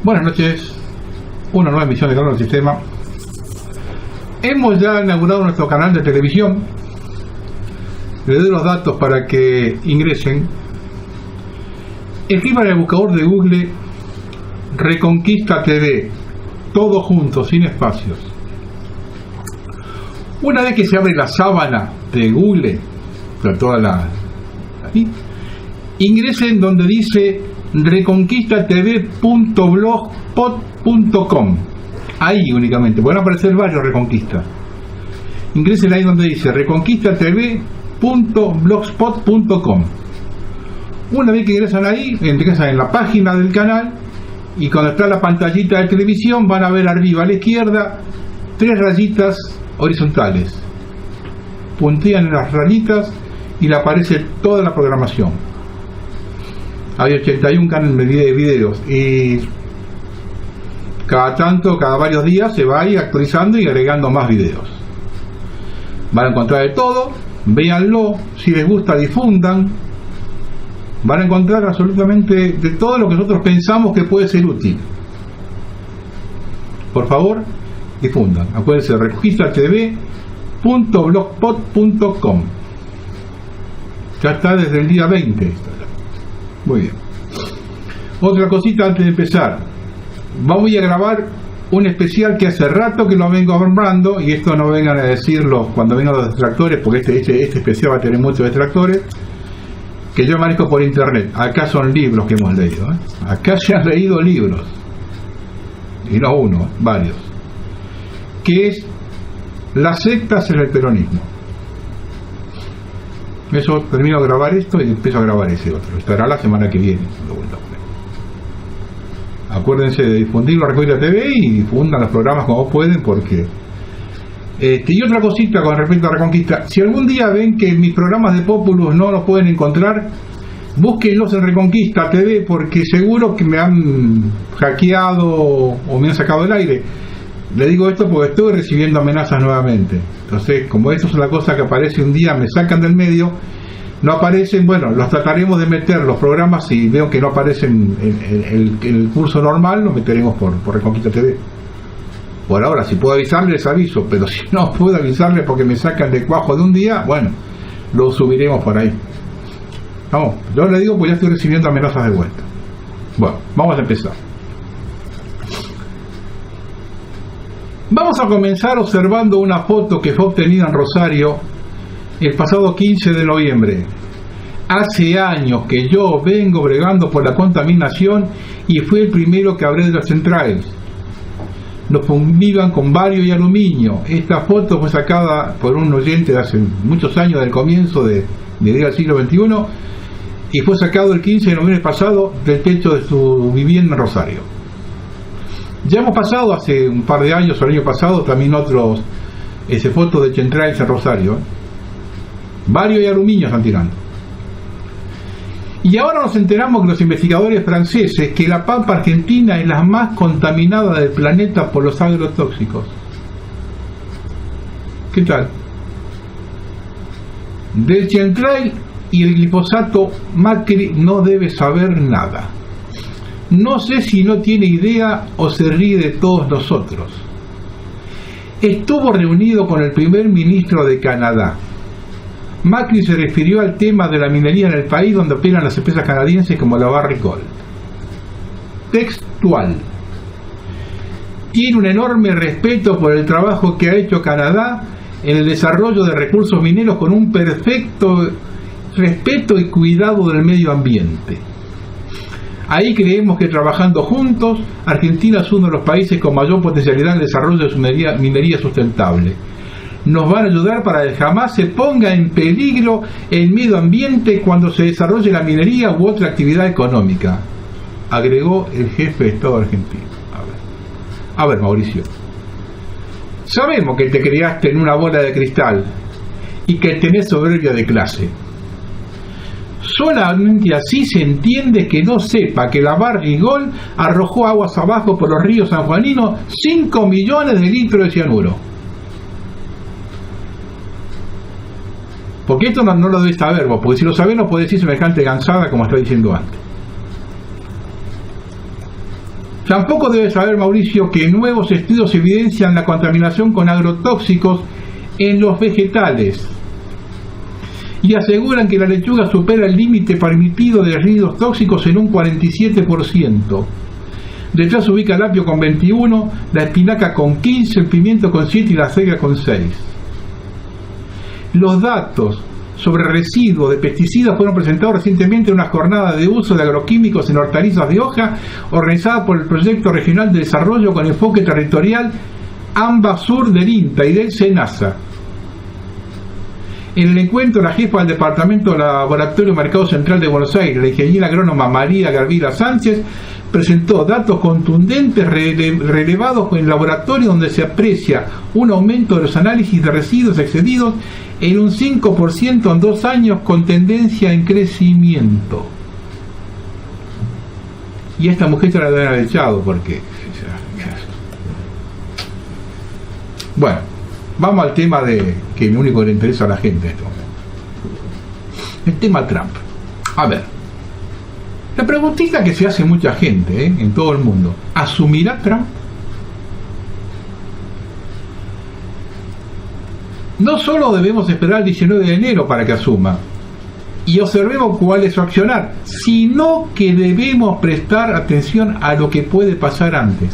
Buenas noches, una nueva emisión de Calor del Sistema. Hemos ya inaugurado nuestro canal de televisión. Les doy los datos para que ingresen. Escriban en el buscador de Google Reconquista TV, todo junto, sin espacios. Una vez que se abre la sábana de Google, ingresen donde dice reconquistatv.blogspot.com. Ahí únicamente, van a aparecer varios Reconquista. Ingresen ahí donde dice reconquistatv.blogspot.com. Una vez que ingresan ahí, ingresan en la página del canal, y cuando está la pantallita de televisión van a ver arriba a la izquierda 3 rayitas horizontales. Puntean en las rayitas y le aparece toda la programación. Hay 81 canales de videos y cada varios días se va a ir actualizando y agregando más videos. Van a encontrar de todo, véanlo, si les gusta difundan. Van a encontrar absolutamente de todo lo que nosotros pensamos que puede ser útil. Por favor, difundan. Acuérdense, reconquistatv.blogspot.com. Ya está desde el día 20. Muy bien. Otra cosita antes de empezar. Voy a grabar un especial que hace rato que lo vengo hablando, y esto no vengan a decirlo cuando vengan los detractores, porque este especial va a tener muchos detractores, que yo manejo por internet. Acá son libros que hemos leído, ¿eh? Acá se han leído libros, y no uno, varios, que es las sectas en el peronismo. Eso, termino de grabar esto y empiezo a grabar ese otro. Estará la semana que viene. Acuérdense de difundirlo a Reconquista TV y difundan los programas como pueden, porque y otra cosita con respecto a Reconquista: si algún día ven que mis programas de Populus no los pueden encontrar, búsquenlos en Reconquista TV, porque seguro que me han hackeado o me han sacado del aire. Le digo esto porque estoy recibiendo amenazas nuevamente. Entonces, como esto es una cosa que aparece un día, me sacan del medio, no aparecen, bueno, los trataremos de meter los programas, y veo que no aparecen en el curso normal, los meteremos por Reconquista TV. Por ahora, si puedo avisarles, les aviso, pero si no puedo avisarles porque me sacan de cuajo de un día, bueno, lo subiremos por ahí. Vamos, yo le digo pues ya estoy recibiendo amenazas de vuelta. Bueno, vamos a empezar. Vamos a comenzar observando una foto que fue obtenida en Rosario el pasado 15 de noviembre. Hace años que yo vengo bregando por la contaminación y fui el primero que hablé de las centrales. Nos fumigan con bario y aluminio. Esta foto fue sacada por un oyente de hace muchos años, del comienzo del siglo XXI, y fue sacado el 15 de noviembre pasado del techo de su vivienda en Rosario. Ya hemos pasado hace un par de años, el año pasado, también fotos de centrales en Rosario. Bario y aluminio están tirando. Y ahora nos enteramos que los investigadores franceses que la pampa argentina es la más contaminada del planeta por los agrotóxicos. ¿Qué tal? Del chemtrail y el glifosato, Macri no debe saber nada. No sé si no tiene idea o se ríe de todos nosotros. Estuvo reunido con el primer ministro de Canadá. Macri se refirió al tema de la minería en el país donde operan las empresas canadienses como la Barrick Gold. Textual: tiene un enorme respeto por el trabajo que ha hecho Canadá en el desarrollo de recursos mineros, con un perfecto respeto y cuidado del medio ambiente. Ahí creemos que trabajando juntos, Argentina es uno de los países con mayor potencialidad en el desarrollo de su minería sustentable. Nos van a ayudar para que jamás se ponga en peligro el medio ambiente cuando se desarrolle la minería u otra actividad económica, agregó el jefe de Estado argentino. A ver, Mauricio, sabemos que te criaste en una bola de cristal y que tenés soberbia de clase. Solamente así se entiende que no sepa que la Barrick Gold arrojó aguas abajo por los ríos sanjuaninos 5 millones de litros de cianuro. Porque esto no lo debes saber vos, porque si lo sabés no podés decir semejante gansada como estaba diciendo antes. Tampoco debe saber, Mauricio, que nuevos estudios evidencian la contaminación con agrotóxicos en los vegetales y aseguran que la lechuga supera el límite permitido de residuos tóxicos en un 47%. Detrás se ubica el apio con 21, la espinaca con 15, el pimiento con 7 y la cebra con 6. Los datos sobre residuos de pesticidas fueron presentados recientemente en una jornada de uso de agroquímicos en hortalizas de hoja organizada por el Proyecto Regional de Desarrollo con Enfoque Territorial AMBA-Sur del INTA y del SENASA. En el encuentro, la jefa del Departamento de Laboratorio Mercado Central de Buenos Aires, la ingeniera agrónoma María Garvila Sánchez, presentó datos contundentes relevados en el laboratorio donde se aprecia un aumento de los análisis de residuos excedidos en un 5% en 2 años con tendencia en crecimiento. Y a esta mujer se la deben haber echado porque... Bueno, vamos al tema de que es lo único que le interesa a la gente en este momento. El tema Trump. A ver, la preguntita que se hace mucha gente en todo el mundo: ¿asumirá Trump? No solo debemos esperar el 19 de enero para que asuma y observemos cuál es su accionar, sino que debemos prestar atención a lo que puede pasar antes.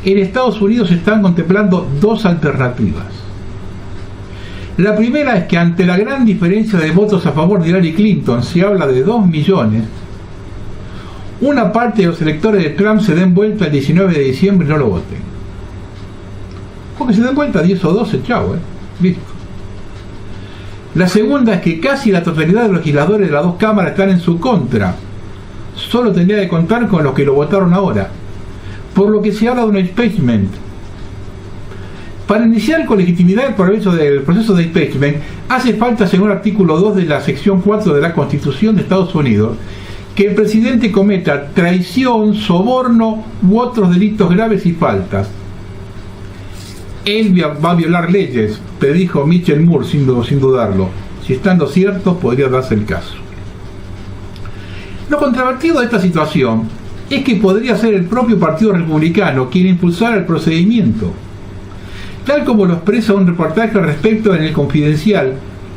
En Estados Unidos se están contemplando 2 alternativas. La primera es que ante la gran diferencia de votos a favor de Hillary Clinton, se habla de 2 millones, una parte de los electores de Trump se den vuelta el 19 de diciembre y no lo voten. Porque se den vuelta 10 o 12, chao, listo. La segunda es que casi la totalidad de los legisladores de las 2 cámaras están en su contra. Solo tendría que contar con los que lo votaron ahora, por lo que se habla de un impeachment. Para iniciar con legitimidad el proceso de impeachment, hace falta, según el artículo 2 de la sección 4 de la Constitución de Estados Unidos, que el presidente cometa traición, soborno u otros delitos graves y faltas. Él va a violar leyes, predijo Michel Moore sin dudarlo. Si estando ciertos, podría darse el caso. Lo controvertido de esta situación es que podría ser el propio Partido Republicano quien impulsara el procedimiento. Tal como lo expresa un reportaje al respecto en El Confidencial,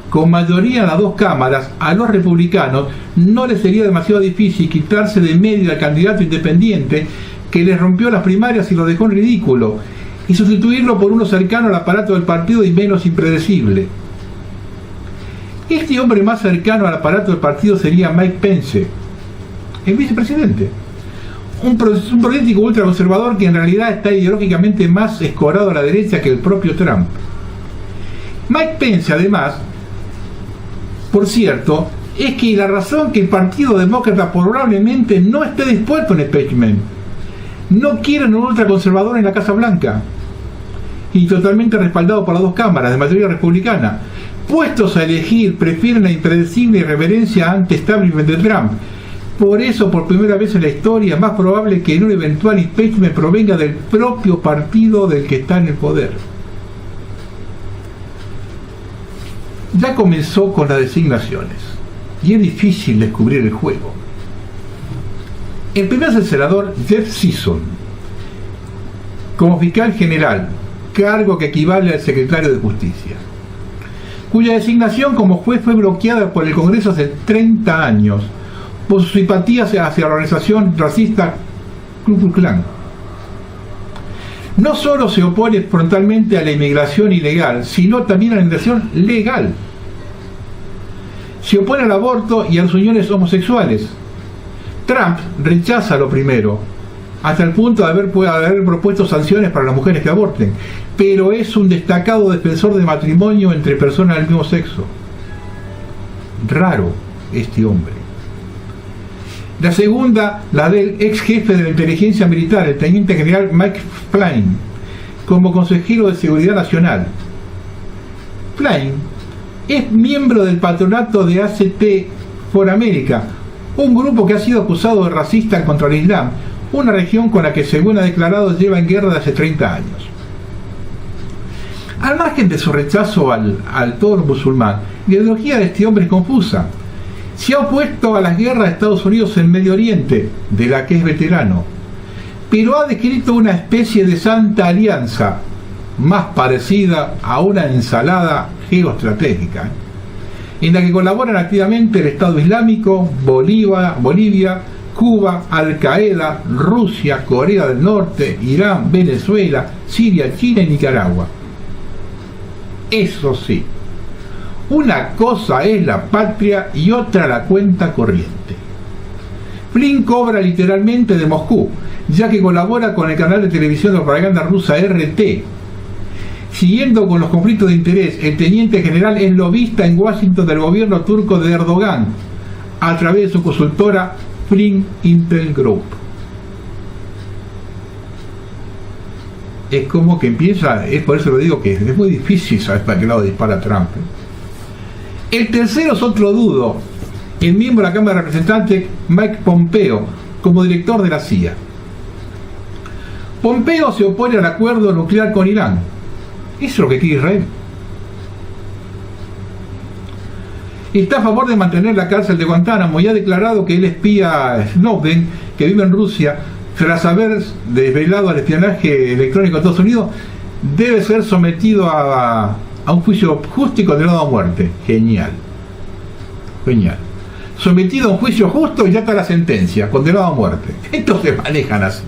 con mayoría en las 2 cámaras, a los republicanos no les sería demasiado difícil quitarse de medio al candidato independiente que les rompió las primarias y lo dejó en ridículo, y sustituirlo por uno cercano al aparato del partido y menos impredecible. Este hombre más cercano al aparato del partido sería Mike Pence, el vicepresidente, un político ultraconservador que en realidad está ideológicamente más escorado a la derecha que el propio Trump. Mike Pence, además, por cierto, es que la razón que el Partido Demócrata probablemente no esté dispuesto en impeachment: no quieren un ultraconservador en la Casa Blanca, y totalmente respaldado por las 2 cámaras de mayoría republicana. Puestos a elegir, prefieren la impredecible irreverencia anti-establishment de Trump. Por eso, por primera vez en la historia, es más probable que en un eventual impeachment provenga del propio partido del que está en el poder. Ya comenzó con las designaciones y es difícil descubrir el juego. El primero es el senador Jeff Sessions como fiscal general, cargo que equivale al secretario de Justicia, cuya designación como juez fue bloqueada por el Congreso hace 30 años por sus simpatías hacia la organización racista Ku Klux Klan. No solo se opone frontalmente a la inmigración ilegal, sino también a la inmigración legal. Se opone al aborto y a las uniones homosexuales. Trump rechaza lo primero, hasta el punto de haber propuesto sanciones para las mujeres que aborten, pero es un destacado defensor de matrimonio entre personas del mismo sexo. Raro este hombre. La segunda, la del ex jefe de la inteligencia militar, el teniente general Mike Flynn, como consejero de seguridad nacional. Flynn es miembro del patronato de ACT for America, un grupo que ha sido acusado de racista contra el Islam, una región con la que, según ha declarado, lleva en guerra de hace 30 años. Al margen de su rechazo al toro musulmán, la ideología de este hombre es confusa. Se ha opuesto a las guerras de Estados Unidos en Medio Oriente, de la que es veterano, pero ha descrito una especie de santa alianza, más parecida a una ensalada geoestratégica, en la que colaboran activamente el Estado Islámico, Bolivia, Cuba, Al-Qaeda, Rusia, Corea del Norte, Irán, Venezuela, Siria, China y Nicaragua. Eso sí, una cosa es la patria y otra la cuenta corriente. Flynn cobra literalmente de Moscú, ya que colabora con el canal de televisión de propaganda rusa RT. Siguiendo con los conflictos de interés, el teniente general es lobista en Washington del gobierno turco de Erdogan, a través de su consultora Flynn Intel Group. Es como que empieza, es por eso lo digo que es muy difícil saber para qué lado dispara Trump. El tercero es otro dudo, el miembro de la Cámara de Representantes Mike Pompeo, como director de la CIA. Pompeo se opone al acuerdo nuclear con Irán. Eso es lo que quiere Israel. Está a favor de mantener la cárcel de Guantánamo y ha declarado que él espía a Snowden, que vive en Rusia, tras haber desvelado al espionaje electrónico de Estados Unidos, debe ser sometido a un juicio justo y condenado a muerte. Genial. Genial. Sometido a un juicio justo y ya está la sentencia, condenado a muerte. Estos se manejan así.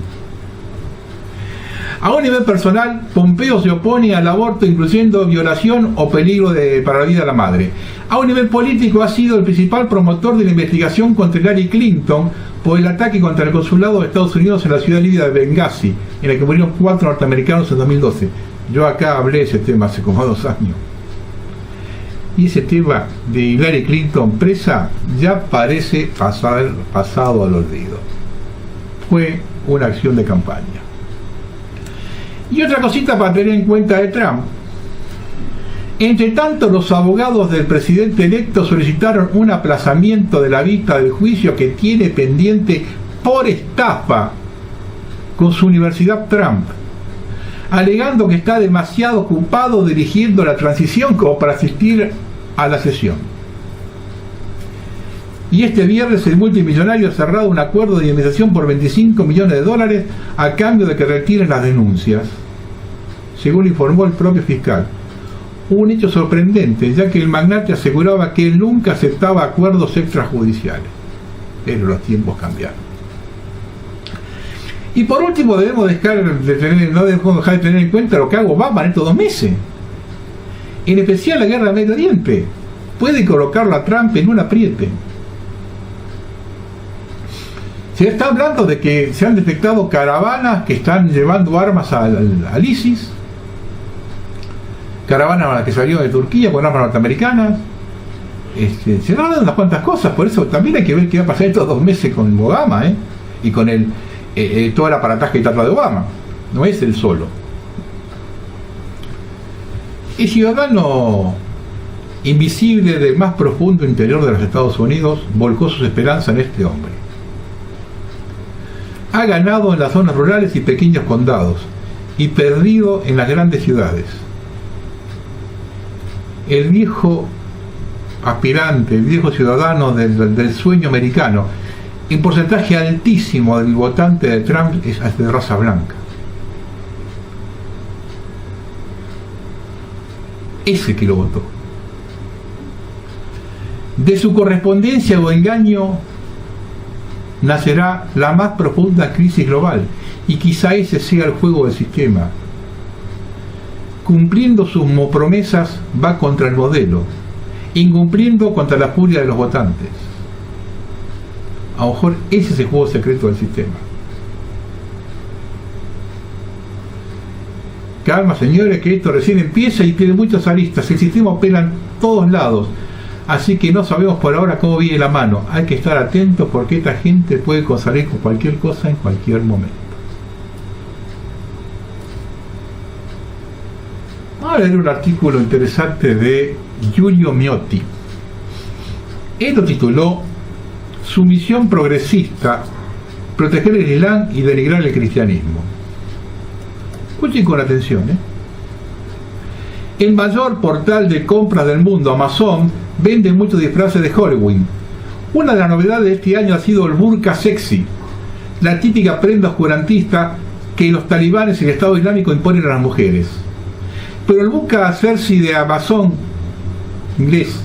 A un nivel personal, Pompeo se opone al aborto, incluyendo violación o peligro para la vida de la madre. A un nivel político, ha sido el principal promotor de la investigación contra Hillary Clinton por el ataque contra el consulado de Estados Unidos en la ciudad libia de Benghazi, en la que murieron 4 norteamericanos en 2012. Yo acá hablé de ese tema hace como 2 años. Y ese tema de Hillary Clinton presa ya parece pasado al olvido. Fue una acción de campaña. Y otra cosita para tener en cuenta de Trump. Entre tanto, los abogados del presidente electo solicitaron un aplazamiento de la vista del juicio que tiene pendiente por estafa con su Universidad Trump, alegando que está demasiado ocupado dirigiendo la transición como para asistir a la sesión. Y este viernes el multimillonario ha cerrado un acuerdo de indemnización por $25 millones a cambio de que retiren las denuncias, según informó el propio fiscal. Un hecho sorprendente, ya que el magnate aseguraba que él nunca aceptaba acuerdos extrajudiciales. Pero los tiempos cambiaron. Y por último, no debemos dejar de tener en cuenta lo que haga Obama en estos 2 meses. En especial la guerra del Medio Oriente. Puede colocarlo a Trump en un apriete. Se está hablando de que se han detectado caravanas que están llevando armas al ISIS, caravanas que salieron de Turquía con armas norteamericanas. Se están hablando de unas cuantas cosas, por eso también hay que ver qué va a pasar estos 2 meses con Obama, y con todo el aparataje que trata de Obama. No es él solo. El ciudadano invisible del más profundo interior de los Estados Unidos volcó sus esperanzas en este hombre. Ha ganado en las zonas rurales y pequeños condados y perdido en las grandes ciudades. El viejo aspirante, el viejo ciudadano del sueño americano, en porcentaje altísimo del votante de Trump es de raza blanca. Ese que lo votó. De su correspondencia o engaño nacerá la más profunda crisis global, y quizá ese sea el juego del sistema. Cumpliendo sus promesas va contra el modelo, incumpliendo contra la furia de los votantes. A lo mejor ese es el juego secreto del sistema. Calma, señores, que esto recién empieza y tiene muchas aristas. El sistema opera en todos lados, así que no sabemos por ahora cómo viene la mano. Hay que estar atentos porque esta gente puede salir con cualquier cosa en cualquier momento. Vamos a leer un artículo interesante de Giulio Miotti. Él lo tituló "Su misión progresista, proteger el Islam y denigrar el cristianismo". Escuchen con atención. El mayor portal de compras del mundo, Amazon, vende muchos disfraces de Halloween. Una de las novedades de este año ha sido el burka sexy, la típica prenda oscurantista que los talibanes y el Estado Islámico imponen a las mujeres. Pero el burka Cersei de Amazon inglés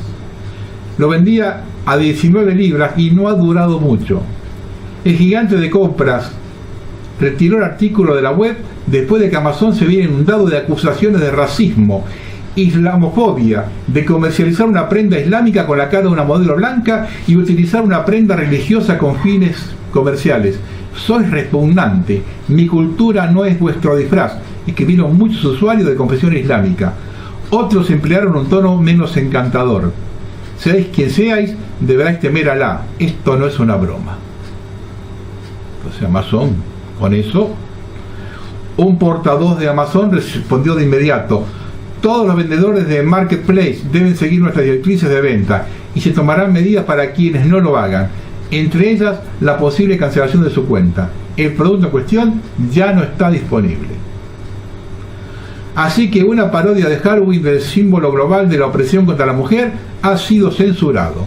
lo vendía a 19 libras y no ha durado mucho. El gigante de compras retiró el artículo de la web después de que Amazon se viera inundado de acusaciones de racismo, islamofobia, de comercializar una prenda islámica con la cara de una modelo blanca y utilizar una prenda religiosa con fines comerciales. Sois repugnante, mi cultura no es vuestro disfraz, escribieron muchos usuarios de confesión islámica. Otros emplearon un tono menos encantador. Seáis quien seáis, deberáis temer a Alá. Esto no es una broma. Entonces Amazon, con eso, un portavoz de Amazon respondió de inmediato: todos los vendedores de Marketplace deben seguir nuestras directrices de venta y se tomarán medidas para quienes no lo hagan, entre ellas la posible cancelación de su cuenta. El producto en cuestión ya no está disponible. Así que una parodia de Halloween del símbolo global de la opresión contra la mujer ha sido censurado.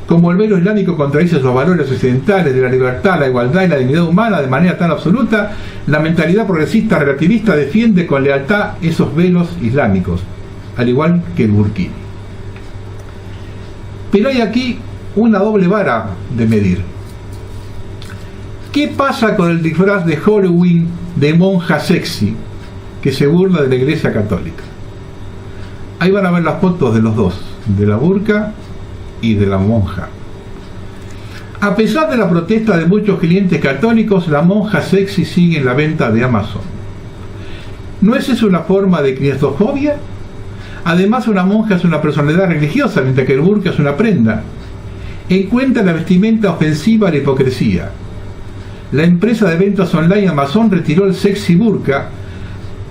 Como el velo islámico contradice los valores occidentales de la libertad, la igualdad y la dignidad humana de manera tan absoluta, la mentalidad progresista relativista defiende con lealtad esos velos islámicos, al igual que el burkini. Pero hay aquí una doble vara de medir. ¿Qué pasa con el disfraz de Halloween de monja sexy que se burla de la Iglesia Católica? Ahí van a ver las fotos de los dos, de la burka y de la monja. A pesar de la protesta de muchos clientes católicos, la monja sexy sigue en la venta de Amazon. ¿No es eso una forma de cristofobia? Además, una monja es una personalidad religiosa, mientras que el burka es una prenda. Encuentra la vestimenta ofensiva a la hipocresía. La empresa de ventas online Amazon retiró el sexy burka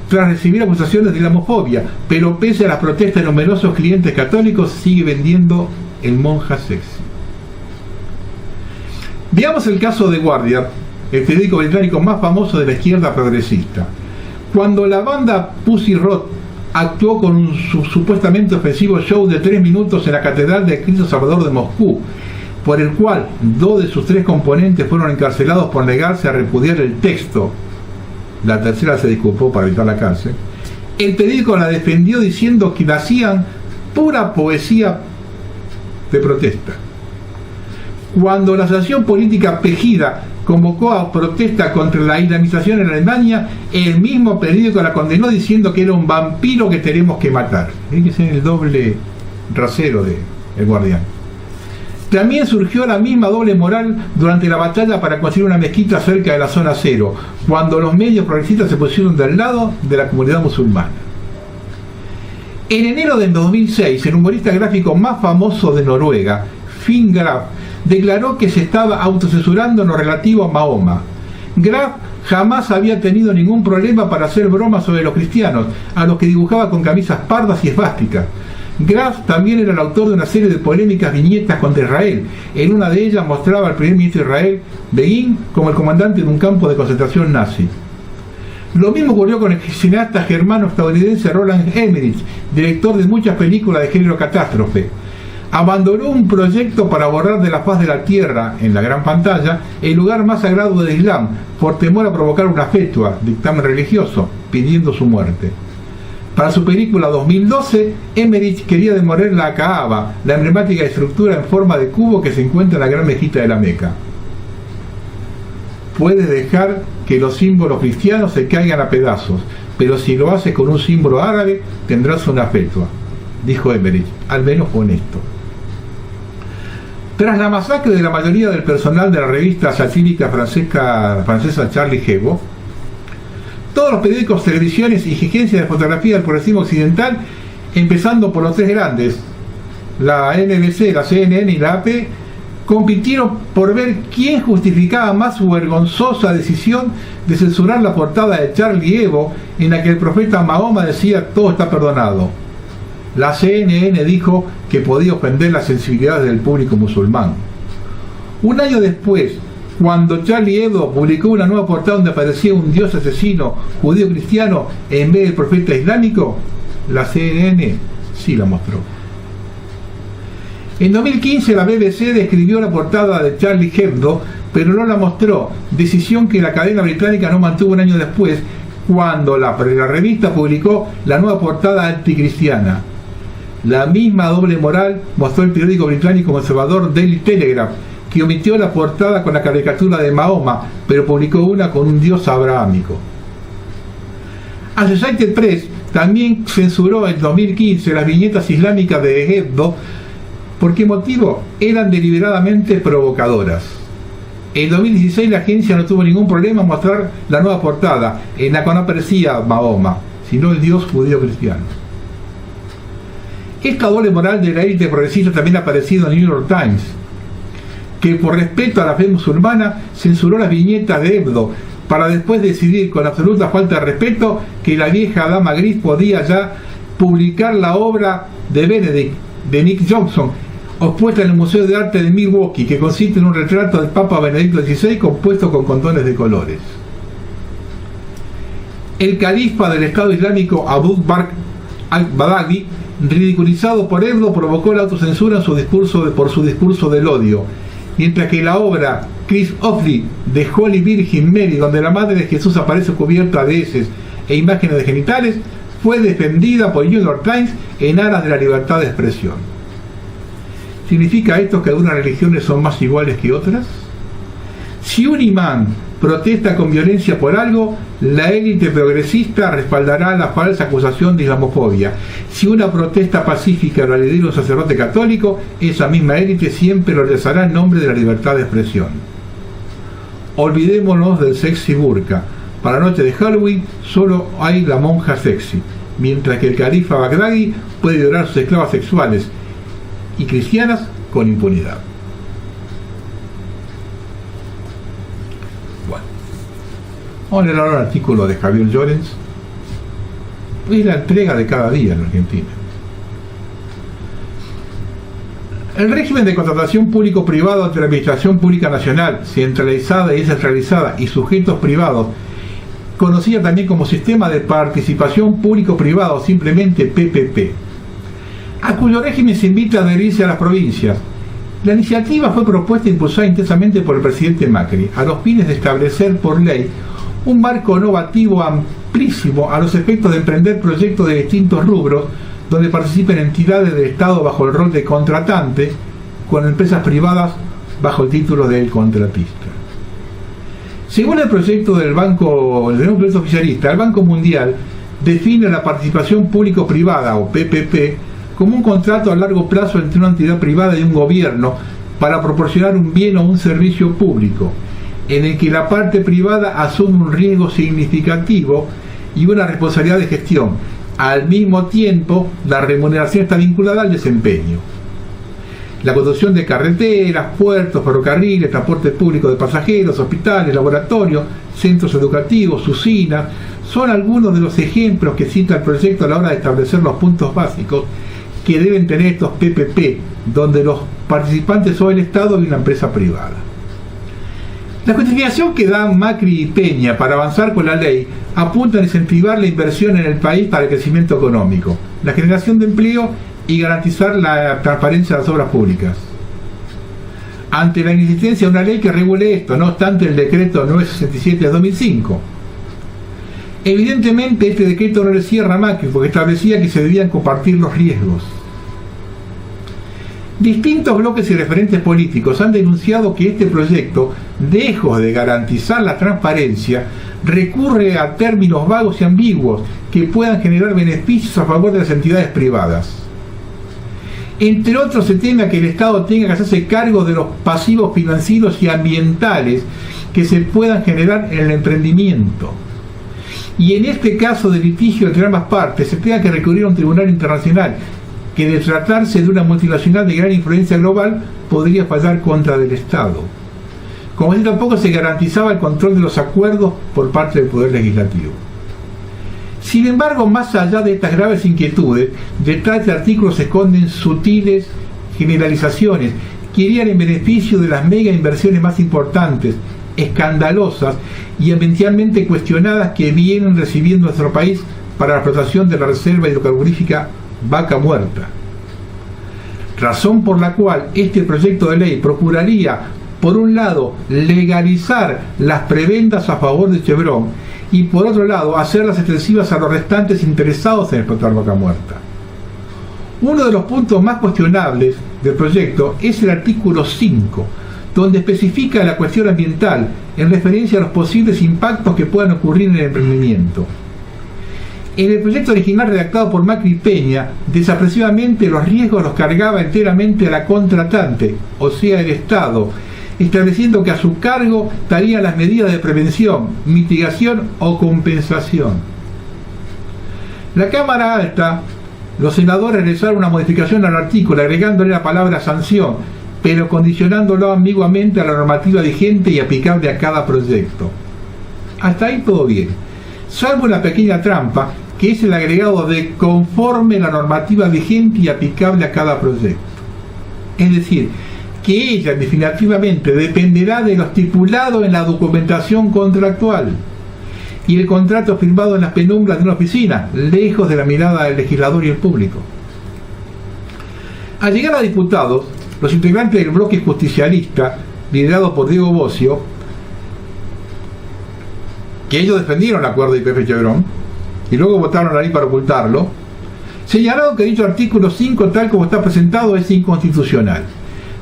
tras recibir acusaciones de islamofobia, pero pese a las protestas de numerosos clientes católicos, sigue vendiendo el monja sexy. Veamos el caso de Guardian, el periódico británico más famoso de la izquierda progresista. Cuando la banda Pussy Riot actuó con un supuestamente ofensivo show de 3 minutos en la Catedral de Cristo Salvador de Moscú, por el cual 2 de sus 3 componentes fueron encarcelados por negarse a repudiar el texto, la tercera se disculpó para evitar la cárcel, el periódico la defendió diciendo que hacían pura poesía de protesta. Cuando la asociación política Pegida convocó a protesta contra la islamización en Alemania, el mismo periódico la condenó diciendo que era un vampiro que tenemos que matar. Fíjense en el doble rasero de El Guardián. También surgió la misma doble moral durante la batalla para conseguir una mezquita cerca de la zona cero, cuando los medios progresistas se pusieron del lado de la comunidad musulmana. En enero del 2006, el humorista gráfico más famoso de Noruega, Finn Graf, declaró que se estaba autocensurando en lo relativo a Mahoma. Graf jamás había tenido ningún problema para hacer bromas sobre los cristianos, a los que dibujaba con camisas pardas y esvásticas. Graf también era el autor de una serie de polémicas viñetas contra Israel. En una de ellas mostraba al primer ministro de Israel, Begin, como el comandante de un campo de concentración nazi. Lo mismo ocurrió con el cineasta germano-estadounidense Roland Emmerich, director de muchas películas de género catástrofe. Abandonó un proyecto para borrar de la faz de la tierra, en la gran pantalla, el lugar más sagrado del Islam, por temor a provocar una fetua, dictamen religioso, pidiendo su muerte. Para su película 2012, Emmerich quería demoler la Kaaba, la emblemática estructura en forma de cubo que se encuentra en la gran mezquita de la Meca. Puedes dejar que los símbolos cristianos se caigan a pedazos, pero si lo haces con un símbolo árabe, tendrás una fetua, dijo Emmerich, al menos honesto. Tras la masacre de la mayoría del personal de la revista satírica francesa Charlie Hebdo, todos los periódicos, televisiones y agencias de fotografía del progresismo occidental, empezando por los 3 grandes, la NBC, la CNN y la AP, compitieron por ver quién justificaba más su vergonzosa decisión de censurar la portada de Charlie Hebdo, en la que el profeta Mahoma decía todo está perdonado. La CNN dijo que podía ofender las sensibilidades del público musulmán. Un año después, cuando Charlie Hebdo publicó una nueva portada donde aparecía un dios asesino judío cristiano en vez del profeta islámico, la CNN sí la mostró. En 2015 la BBC describió la portada de Charlie Hebdo pero no la mostró, decisión que la cadena británica no mantuvo un año después, cuando la revista publicó la nueva portada anticristiana. La misma doble moral mostró el periódico británico conservador Daily Telegraph, que omitió la portada con la caricatura de Mahoma, pero publicó una con un dios abrahámico. Associated Press también censuró en 2015 las viñetas islámicas de Hebdo. ¿Por qué motivo? Eran deliberadamente provocadoras. En 2016 la agencia no tuvo ningún problema en mostrar la nueva portada, en la que no aparecía Mahoma, sino el dios judío cristiano. Esta doble moral de la élite progresista también ha aparecido en el New York Times, que por respeto a la fe musulmana censuró las viñetas de Hebdo, para después decidir con absoluta falta de respeto que la vieja dama gris podía ya publicar la obra de Benedict, de Nick Johnson, expuesta en el Museo de Arte de Milwaukee, que consiste en un retrato del Papa Benedicto XVI compuesto con condones de colores. El califa del Estado Islámico Abu Bakr al-Baghdadi, ridiculizado por Hebdo, provocó la autocensura por su discurso del odio, mientras que la obra Chris Offley de Holy Virgin Mary, donde la Madre de Jesús aparece cubierta de heces e imágenes de genitales, fue defendida por el New York Times en aras de la libertad de expresión. ¿Significa esto que algunas religiones son más iguales que otras? Si un imán protesta con violencia por algo, la élite progresista respaldará la falsa acusación de islamofobia. Si una protesta pacífica la lidera un sacerdote católico, esa misma élite siempre lo realizará en nombre de la libertad de expresión. Olvidémonos del sexy burka. Para la noche de Halloween solo hay la monja sexy, mientras que el califa Baghdadi puede violar a sus esclavas sexuales y cristianas con impunidad. Bueno, vamos a leer ahora el artículo de Javier Llorens. Es la entrega de cada día en Argentina. El régimen de contratación público-privado entre la Administración Pública Nacional, centralizada y descentralizada, y sujetos privados, conocida también como Sistema de Participación Público-Privado, simplemente PPP, a cuyo régimen se invita a adherirse a las provincias. La iniciativa fue propuesta e impulsada intensamente por el presidente Macri, a los fines de establecer por ley un marco normativo amplísimo a los efectos de emprender proyectos de distintos rubros, donde participen entidades del Estado bajo el rol de contratante, con empresas privadas bajo el título de contratista. Según el proyecto del proyecto oficialista, el Banco Mundial define la participación público-privada, o PPP, como un contrato a largo plazo entre una entidad privada y un gobierno para proporcionar un bien o un servicio público, en el que la parte privada asume un riesgo significativo y una responsabilidad de gestión. Al mismo tiempo, la remuneración está vinculada al desempeño. La construcción de carreteras, puertos, ferrocarriles, transporte público de pasajeros, hospitales, laboratorios, centros educativos, usinas, son algunos de los ejemplos que cita el proyecto a la hora de establecer los puntos básicos que deben tener estos PPP, donde los participantes son el Estado y una empresa privada. La justificación que dan Macri y Peña para avanzar con la ley apunta a incentivar la inversión en el país para el crecimiento económico, la generación de empleo y garantizar la transparencia de las obras públicas. Ante la inexistencia de una ley que regule esto, no obstante el decreto 967 de 2005. Evidentemente este decreto no le cierra a Macri porque establecía que se debían compartir los riesgos. Distintos bloques y referentes políticos han denunciado que este proyecto, lejos de garantizar la transparencia, recurre a términos vagos y ambiguos que puedan generar beneficios a favor de las entidades privadas. Entre otros, se teme a que el Estado tenga que hacerse cargo de los pasivos financieros y ambientales que se puedan generar en el emprendimiento. Y en este caso de litigio entre ambas partes, se tenga que recurrir a un tribunal internacional que, de tratarse de una multinacional de gran influencia global, podría fallar contra el Estado. Como si tampoco se garantizaba el control de los acuerdos por parte del Poder Legislativo. Sin embargo, más allá de estas graves inquietudes, detrás de este artículo se esconden sutiles generalizaciones que irían en beneficio de las mega inversiones más importantes, escandalosas y ambientalmente cuestionadas que vienen recibiendo nuestro país para la explotación de la reserva hidrocarburífica Vaca Muerta. Razón por la cual este proyecto de ley procuraría por un lado, legalizar las prebendas a favor de Chevron y por otro lado, hacerlas extensivas a los restantes interesados en explotar Vaca Muerta. Uno de los puntos más cuestionables del proyecto es el artículo 5, donde especifica la cuestión ambiental en referencia a los posibles impactos que puedan ocurrir en el emprendimiento. En el proyecto original redactado por Macri y Peña, desapreciadamente los riesgos los cargaba enteramente a la contratante, o sea, el Estado, estableciendo que a su cargo estarían las medidas de prevención, mitigación o compensación. La Cámara Alta, los senadores realizaron una modificación al artículo agregándole la palabra sanción, pero condicionándolo ambiguamente a la normativa vigente y aplicable a cada proyecto. Hasta ahí todo bien, salvo una pequeña trampa, que es el agregado de conforme la normativa vigente y aplicable a cada proyecto. Es decir, que ella definitivamente dependerá de lo estipulado en la documentación contractual y el contrato firmado en las penumbras de una oficina, lejos de la mirada del legislador y el público. Al llegar a diputados, los integrantes del bloque justicialista, liderado por Diego Bocio, que ellos defendieron el acuerdo de YPF-Chevron y luego votaron la ley para ocultarlo, señalaron que dicho artículo 5, tal como está presentado, es inconstitucional.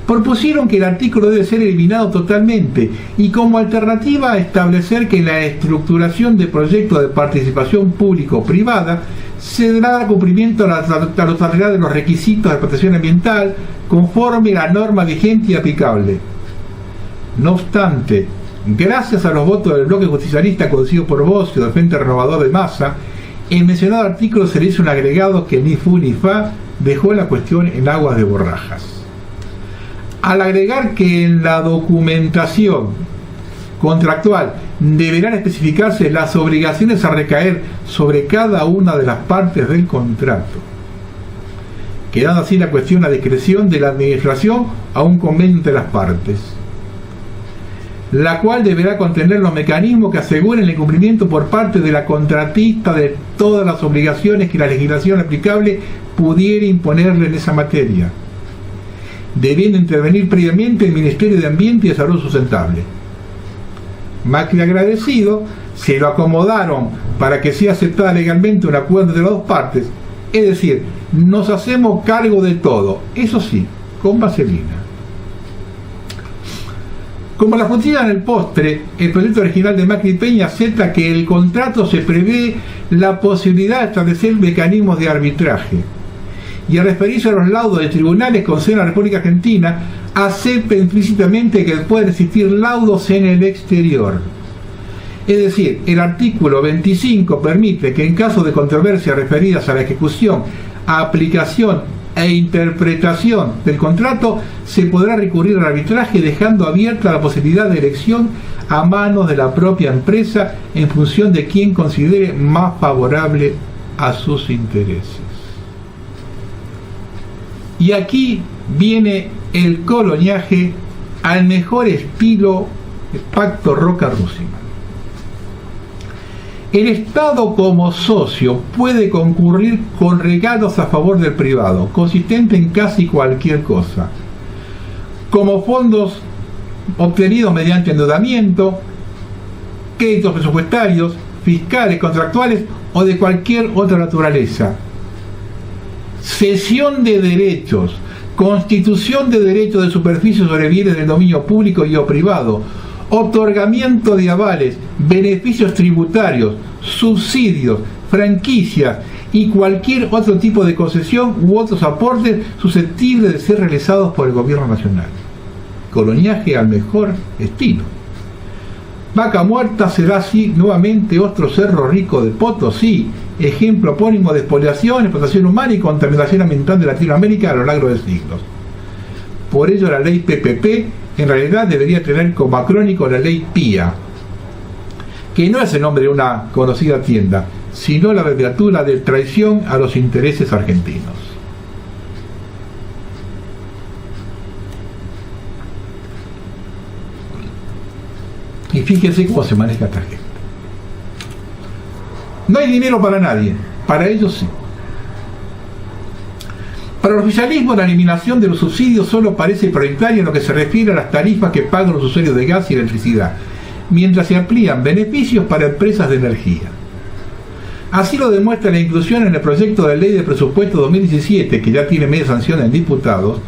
Propusieron que el artículo debe ser eliminado totalmente y como alternativa establecer que en la estructuración de proyectos de participación público-privada se dará cumplimiento a la totalidad de los requisitos de protección ambiental conforme a la norma vigente y aplicable. No obstante, gracias a los votos del bloque justicialista conducido por Bocio del Frente Renovador de Massa, el mencionado artículo se le hizo un agregado que ni fu ni fa dejó la cuestión en aguas de borrajas. Al agregar que en la documentación contractual deberán especificarse las obligaciones a recaer sobre cada una de las partes del contrato, quedando así la cuestión a discreción de la administración a un convenio entre las partes, la cual deberá contener los mecanismos que aseguren el cumplimiento por parte de la contratista de todas las obligaciones que la legislación aplicable pudiera imponerle en esa materia, debiendo intervenir previamente el Ministerio de Ambiente y Desarrollo Sustentable. Macri, agradecido, se lo acomodaron para que sea aceptada legalmente un acuerdo de las dos partes, es decir, nos hacemos cargo de todo, eso sí, con vaselina. Como la frutilla en el postre, el proyecto original de Macri y Peña acepta que el contrato se prevé la posibilidad de establecer mecanismos de arbitraje. Y al referirse a los laudos de tribunales con sede en la República Argentina, acepta implícitamente que pueden existir laudos en el exterior. Es decir, el artículo 25 permite que en caso de controversias referidas a la ejecución, aplicación e interpretación del contrato, se podrá recurrir al arbitraje dejando abierta la posibilidad de elección a manos de la propia empresa en función de quien considere más favorable a sus intereses. Y aquí viene el coloniaje al mejor estilo Pacto Roca-Russima. El Estado como socio puede concurrir con regalos a favor del privado, consistente en casi cualquier cosa, como fondos obtenidos mediante endeudamiento, créditos presupuestarios, fiscales, contractuales o de cualquier otra naturaleza. Cesión de derechos, constitución de derechos de superficie sobre bienes del dominio público y o privado, otorgamiento de avales, beneficios tributarios, subsidios, franquicias y cualquier otro tipo de concesión u otros aportes susceptibles de ser realizados por el gobierno nacional. Coloniaje al mejor estilo. Vaca Muerta será así nuevamente otro cerro rico de Potosí, ejemplo opónimo de expoliación, explotación humana y contaminación ambiental de Latinoamérica a lo largo de siglos. Por ello la ley PPP en realidad debería tener como acrónico la ley PIA, que no es el nombre de una conocida tienda, sino la abreviatura de traición a los intereses argentinos. Y fíjense cómo se maneja esta gente. No hay dinero para nadie, para ellos sí. Para el oficialismo, la eliminación de los subsidios solo parece prioritaria en lo que se refiere a las tarifas que pagan los usuarios de gas y electricidad, mientras se amplían beneficios para empresas de energía. Así lo demuestra la inclusión en el proyecto de ley de presupuesto 2017, que ya tiene media sanción en diputados,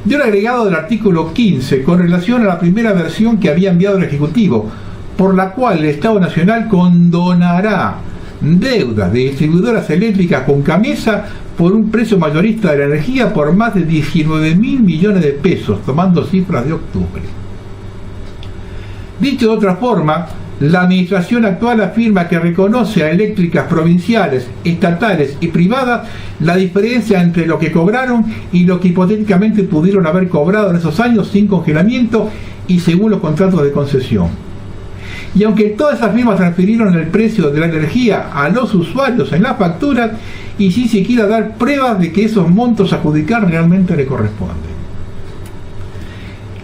de un agregado del artículo 15 con relación a la primera versión que había enviado el Ejecutivo, por la cual el Estado Nacional condonará deudas de distribuidoras eléctricas con Camesa por un precio mayorista de la energía por más de 19.000 millones de pesos, tomando cifras de octubre. Dicho de otra forma, la administración actual afirma que reconoce a eléctricas provinciales, estatales y privadas la diferencia entre lo que cobraron y lo que hipotéticamente pudieron haber cobrado en esos años sin congelamiento y según los contratos de concesión. Y aunque todas esas firmas transfirieron el precio de la energía a los usuarios en la factura, y si se quiera dar pruebas de que esos montos a adjudicar realmente le corresponden.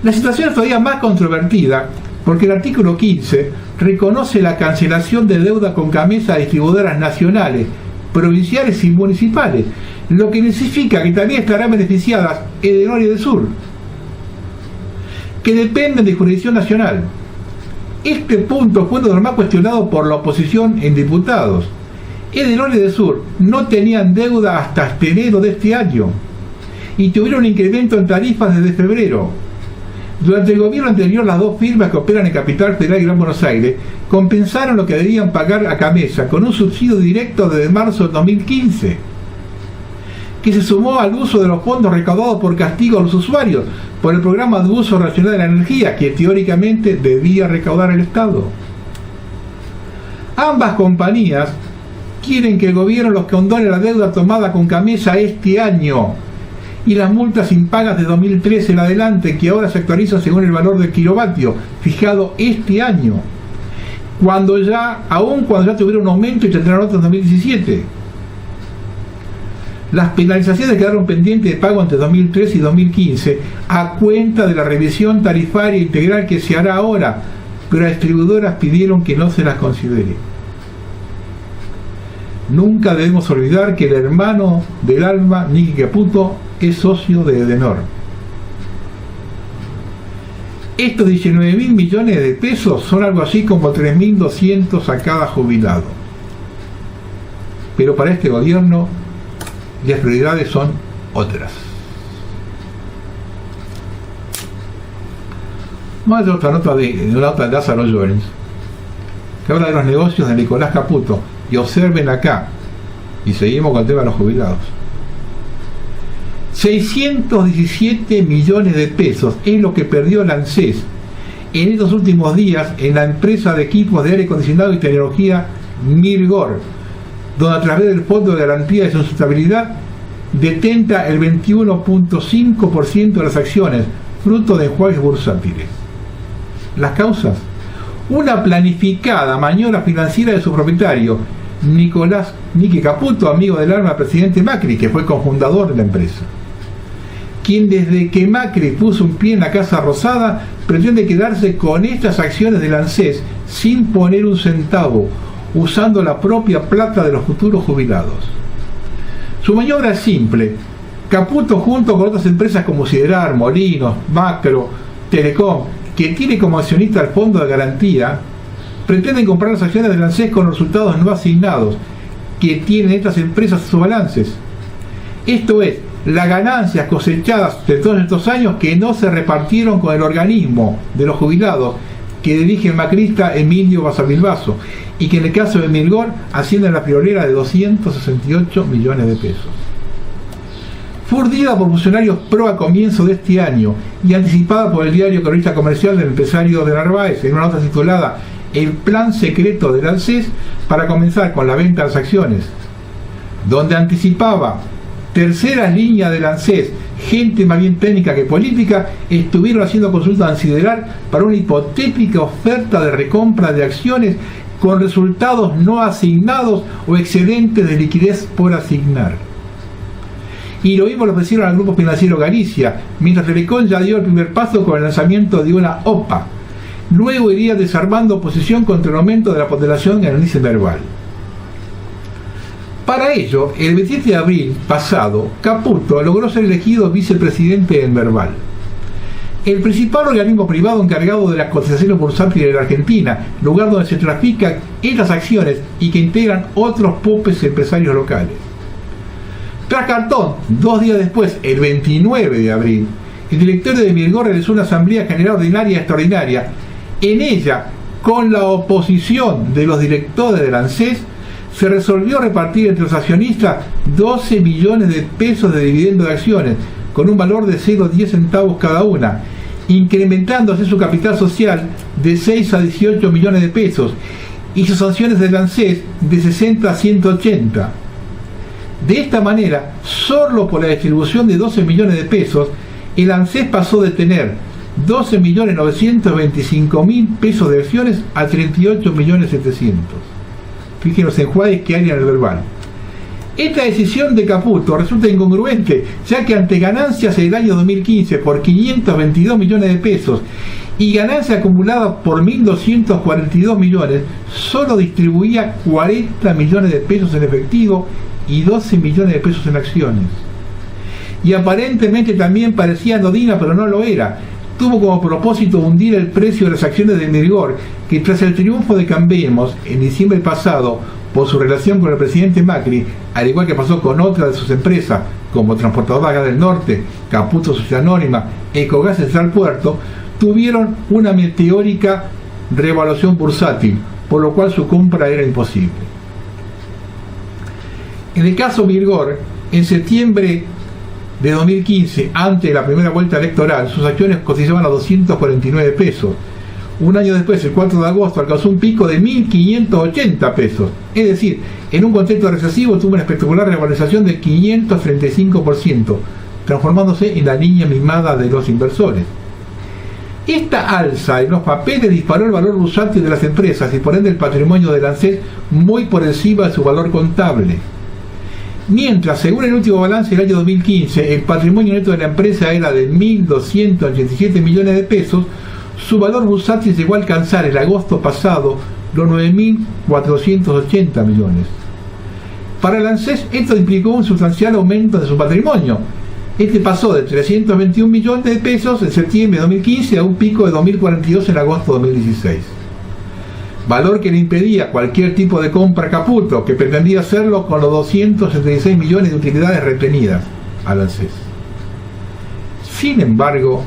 La situación es todavía más controvertida porque el artículo 15 reconoce la cancelación de deuda con Camesa a distribuidoras nacionales, provinciales y municipales, lo que significa que también estarán beneficiadas Edenor y Edesur, que dependen de jurisdicción nacional. Este punto fue lo más cuestionado por la oposición en diputados. Edenor y Edesur no tenían deuda hasta enero de este año y tuvieron un incremento en tarifas desde febrero. Durante el gobierno anterior, las dos firmas que operan en Capital Federal y Gran Buenos Aires compensaron lo que debían pagar a Camesa con un subsidio directo desde marzo de 2015, que se sumó al uso de los fondos recaudados por castigo a los usuarios por el programa de uso racional de la energía que teóricamente debía recaudar el Estado. Ambas compañías quieren que el gobierno los condone la deuda tomada con Camesa este año y las multas impagas de 2013 en adelante, que ahora se actualizan según el valor del kilovatio fijado este año, aún cuando ya tuvieron un aumento y tendrán otro en 2017. Las penalizaciones quedaron pendientes de pago entre 2013 y 2015 a cuenta de la revisión tarifaria integral que se hará ahora, pero las distribuidoras pidieron que no se las considere. Nunca debemos olvidar que el hermano del alma, Nicky Caputo, es socio de Edenor. Estos 19.000 millones de pesos son algo así como 3.200 a cada jubilado. Pero para este gobierno las prioridades son otras. Más de otra nota de Lázaro Llorens, que habla de los negocios de Nicolás Caputo. Y observen acá, y seguimos con el tema de los jubilados, 617 millones de pesos es lo que perdió el ANSES en estos últimos días en la empresa de equipos de aire acondicionado y tecnología Mirgor, donde a través del Fondo de Garantía de Sustentabilidad detenta el 21.5% de las acciones, fruto de enjuagues bursátiles. Las causas: una planificada maniobra financiera de su propietario, Nicky Caputo, amigo del alma del presidente Macri, que fue cofundador de la empresa, quien desde que Macri puso un pie en la Casa Rosada pretende quedarse con estas acciones del ANSES sin poner un centavo, usando la propia plata de los futuros jubilados. Su maniobra es simple. Caputo, junto con otras empresas como Siderar, Molinos, Macro, Telecom, que tiene como accionista el Fondo de Garantía, pretenden comprar las acciones del ANSES con resultados no asignados que tienen estas empresas en sus balances. Esto es, las ganancias cosechadas de todos estos años que no se repartieron con el organismo de los jubilados que dirige el macrista Emilio Basavilbaso y que en el caso de Mirgor asciende a la friolera de 268 millones de pesos. Fue urdida por funcionarios pro a comienzo de este año y anticipada por el diario Cronista Comercial del empresario de Narváez en una nota titulada El plan secreto del ANSES para comenzar con la venta de las acciones, donde anticipaba: terceras líneas del ANSES, gente más bien técnica que política, estuvieron haciendo consultas en Siderar para una hipotética oferta de recompra de acciones con resultados no asignados o excedentes de liquidez por asignar. Y lo mismo lo ofrecieron al Grupo Financiero Galicia, mientras Telecom ya dio el primer paso con el lanzamiento de una OPA. Luego iría desarmando oposición contra el aumento de la ponderación en el índice verbal. Para ello, el 27 de abril pasado, Caputo logró ser elegido vicepresidente en Merval, el principal organismo privado encargado de las cotizaciones bursátiles de la Argentina, lugar donde se trafican estas acciones y que integran otros popes empresarios locales. Tras cartón, 2 días después, el 29 de abril, el directorio de Mirgor realizó una asamblea general ordinaria extraordinaria. En ella, con la oposición de los directores del ANSES, se resolvió repartir entre los accionistas 12 millones de pesos de dividendo de acciones, con un valor de 0,10 centavos cada una, incrementándose su capital social de 6 a 18 millones de pesos y sus acciones del ANSES de 60 a 180. De esta manera, solo por la distribución de 12 millones de pesos, el ANSES pasó de tener 12.925.000 pesos de acciones a 38.700.000. Fíjenos en Juárez que hay en el verbal. Esta decisión de Caputo resulta incongruente, ya que ante ganancias en el año 2015 por 522 millones de pesos y ganancias acumuladas por 1.242 millones, solo distribuía 40 millones de pesos en efectivo y 12 millones de pesos en acciones. Y aparentemente también parecía anodina, pero no lo era. Tuvo como propósito hundir el precio de las acciones de Mirgor, que tras el triunfo de Cambiemos en diciembre pasado por su relación con el presidente Macri, al igual que pasó con otras de sus empresas, como Transportadora Gas del Norte, Caputo Sociedad Anónima, Ecogas Central Puerto, tuvieron una meteórica revaluación bursátil, por lo cual su compra era imposible. En el caso Mirgor, en septiembre de 2015, antes de la primera vuelta electoral, sus acciones cotizaban a 249 pesos. Un año después, el 4 de agosto, alcanzó un pico de 1.580 pesos. Es decir, en un contexto recesivo tuvo una espectacular revalorización del 535%, transformándose en la niña mimada de los inversores. Esta alza en los papeles disparó el valor bursátil de las empresas y por ende el patrimonio del ANSES muy por encima de su valor contable. Mientras, según el último balance del año 2015, el patrimonio neto de la empresa era de 1.287 millones de pesos, su valor bursátil llegó a alcanzar el agosto pasado los 9.480 millones. Para el ANSES esto implicó un sustancial aumento de su patrimonio. Este pasó de 321 millones de pesos en septiembre de 2015 a un pico de 2.042 en agosto de 2016. Valor que le impedía cualquier tipo de compra a Caputo, que pretendía hacerlo con los 276 millones de utilidades retenidas al ANSES. Sin embargo,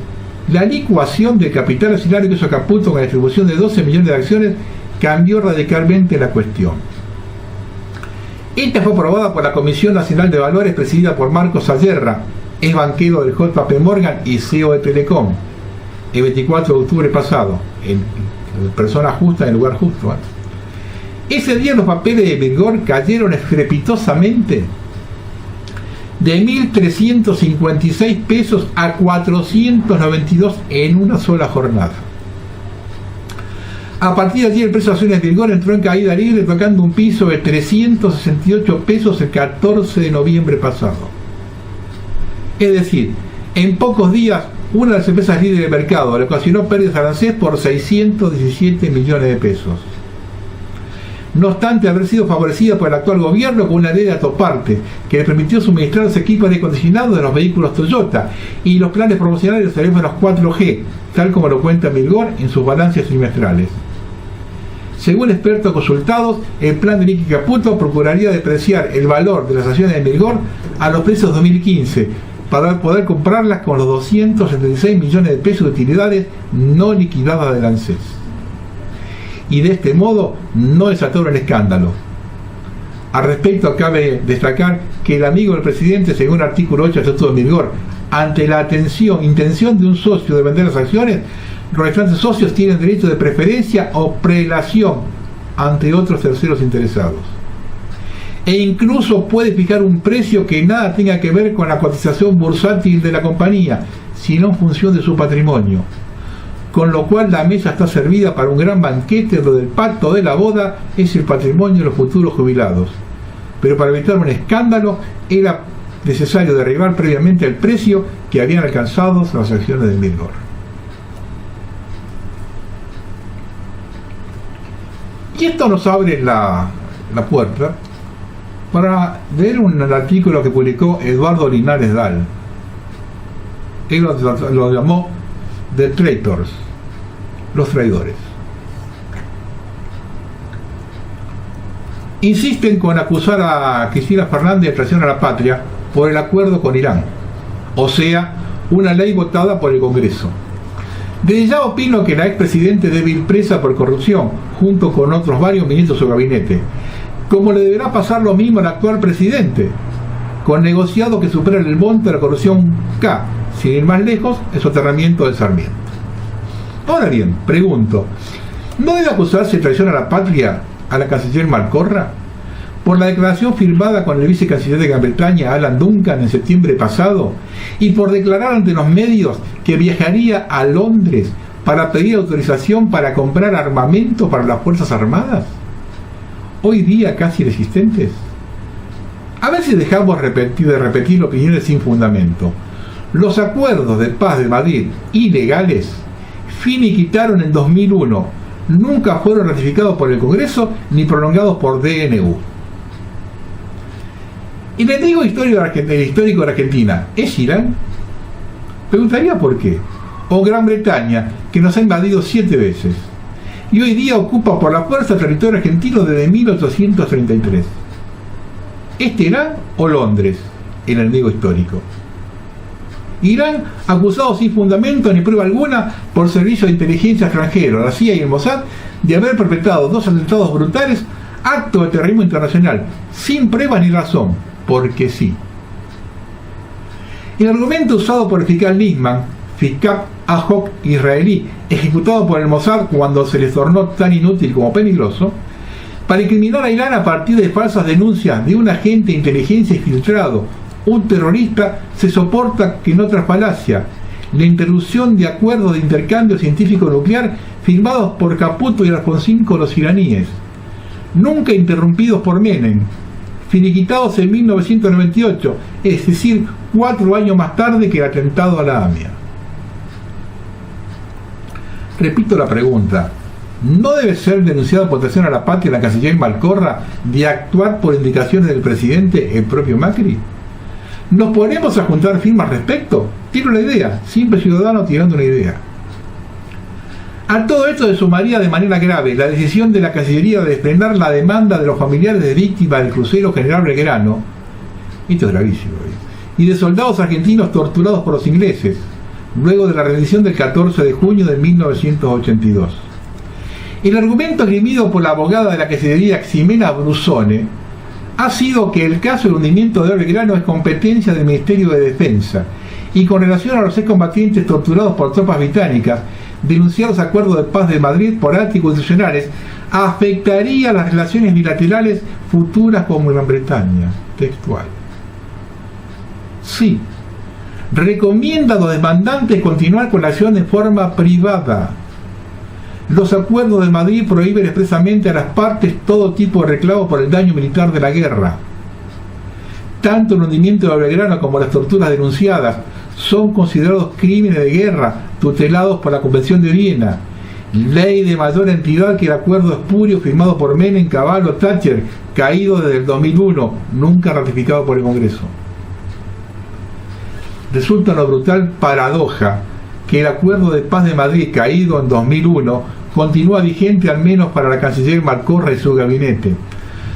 la licuación del capital accionario que hizo Caputo con la distribución de 12 millones de acciones cambió radicalmente la cuestión. Esta fue aprobada por la Comisión Nacional de Valores presidida por Marcos Ayerra, ex banquero del JP Morgan y CEO de Telecom, el 24 de octubre pasado, en persona justa en el lugar justo. Ese día los papeles de Mirgor cayeron estrepitosamente de 1.356 pesos a 492 en una sola jornada. A partir de allí el precio de acciones de Mirgor entró en caída libre, tocando un piso de 368 pesos el 14 de noviembre pasado. Es decir, en pocos días una de las empresas líderes del mercado le ocasionó pérdidas al ANSES por 617 millones de pesos. No obstante haber sido favorecida por el actual gobierno con una ley de autoparte que le permitió suministrar los equipos de aire acondicionado de los vehículos Toyota y los planes promocionales de los teléfonos 4G, tal como lo cuenta Mirgor en sus balances trimestrales. Según expertos consultados, el plan de Nicky Caputo procuraría depreciar el valor de las acciones de Mirgor a los precios de 2015 para poder comprarlas con los 276 millones de pesos de utilidades no liquidadas del ANSES. Y de este modo no desataron el escándalo. Al respecto, cabe destacar que el amigo del presidente, según el artículo 8 del Estatuto de Mirgor, ante la intención de un socio de vender las acciones, los restantes socios tienen derecho de preferencia o prelación ante otros terceros interesados. E incluso puede fijar un precio que nada tenga que ver con la cotización bursátil de la compañía, sino en función de su patrimonio. Con lo cual la mesa está servida para un gran banquete donde el pacto de la boda es el patrimonio de los futuros jubilados. Pero para evitar un escándalo era necesario derribar previamente el precio que habían alcanzado las acciones de Mirgor. Y esto nos abre la puerta para ver un artículo que publicó Eduardo Linares Dal. Él lo llamó The Traitors, los traidores. Insisten con acusar a Cristina Fernández de traición a la patria por el acuerdo con Irán, o sea, una ley votada por el Congreso. Desde ya opino que la expresidente debe ir presa por corrupción, junto con otros varios ministros de su gabinete, como le deberá pasar lo mismo al actual presidente, con negociados que superan el monto de la corrupción K, sin ir más lejos, el soterramiento de Sarmiento. Ahora bien, pregunto, ¿no debe acusarse de traición a la patria a la canciller Malcorra por la declaración firmada con el vicecanciller de Gran Bretaña, Alan Duncan, en septiembre pasado, y por declarar ante los medios que viajaría a Londres para pedir autorización para comprar armamento para las Fuerzas Armadas, hoy día casi inexistentes? A ver si dejamos de repetir opiniones sin fundamento. Los acuerdos de paz de Madrid, ilegales, finiquitaron en 2001, nunca fueron ratificados por el Congreso ni prolongados por DNU. Y les digo el histórico de Argentina, ¿es Irán? Preguntaría por qué. O Gran Bretaña, que nos ha invadido 7 veces, y hoy día ocupa por la fuerza el territorio argentino desde 1833. ¿Es Teherán o Londres el enemigo histórico? Irán, acusado sin fundamento ni prueba alguna por servicio de inteligencia extranjero, la CIA y el Mossad, de haber perpetrado 2 atentados brutales, acto de terrorismo internacional, sin prueba ni razón, porque sí. El argumento usado por el fiscal Nisman, fiscal ad hoc israelí, ejecutado por el Mossad cuando se les tornó tan inútil como peligroso, para incriminar a Irán a partir de falsas denuncias de un agente de inteligencia infiltrado, un terrorista, se soporta que en otra falacia, la interrupción de acuerdos de intercambio científico nuclear firmados por Caputo y Alfonsín con los iraníes, nunca interrumpidos por Menem, finiquitados en 1998, es decir, 4 años más tarde que el atentado a la AMIA. Repito la pregunta, ¿no debe ser denunciado por traición a la patria la canciller Malcorra de actuar por indicaciones del presidente, el propio Macri? ¿Nos ponemos a juntar firmas al respecto? Tiro la idea, simple ciudadano tirando una idea. A todo esto se sumaría de manera grave la decisión de la Cancillería de frenar la demanda de los familiares de víctimas del crucero General Belgrano, esto es gravísimo, y de soldados argentinos torturados por los ingleses, luego de la rendición del 14 de junio de 1982. El argumento esgrimido por la abogada de la Cancillería, Ximena Brusone, ha sido que el caso del hundimiento de Belgrano es competencia del Ministerio de Defensa, y con relación a los excombatientes torturados por tropas británicas, denunciar los acuerdos de paz de Madrid por anticonstitucionales afectaría las relaciones bilaterales futuras con Gran Bretaña. Textual. Sí, recomienda a los demandantes continuar con la acción de forma privada. Los acuerdos de Madrid prohíben expresamente a las partes todo tipo de reclamo por el daño militar de la guerra. Tanto el hundimiento de Belgrano como las torturas denunciadas son considerados crímenes de guerra tutelados por la Convención de Viena, ley de mayor entidad que el acuerdo espurio firmado por Menem, Cavallo, Thatcher, caído desde el 2001, nunca ratificado por el Congreso. Resulta una brutal paradoja que el acuerdo de paz de Madrid, caído en 2001, continúa vigente al menos para la canciller Malcorra y su gabinete.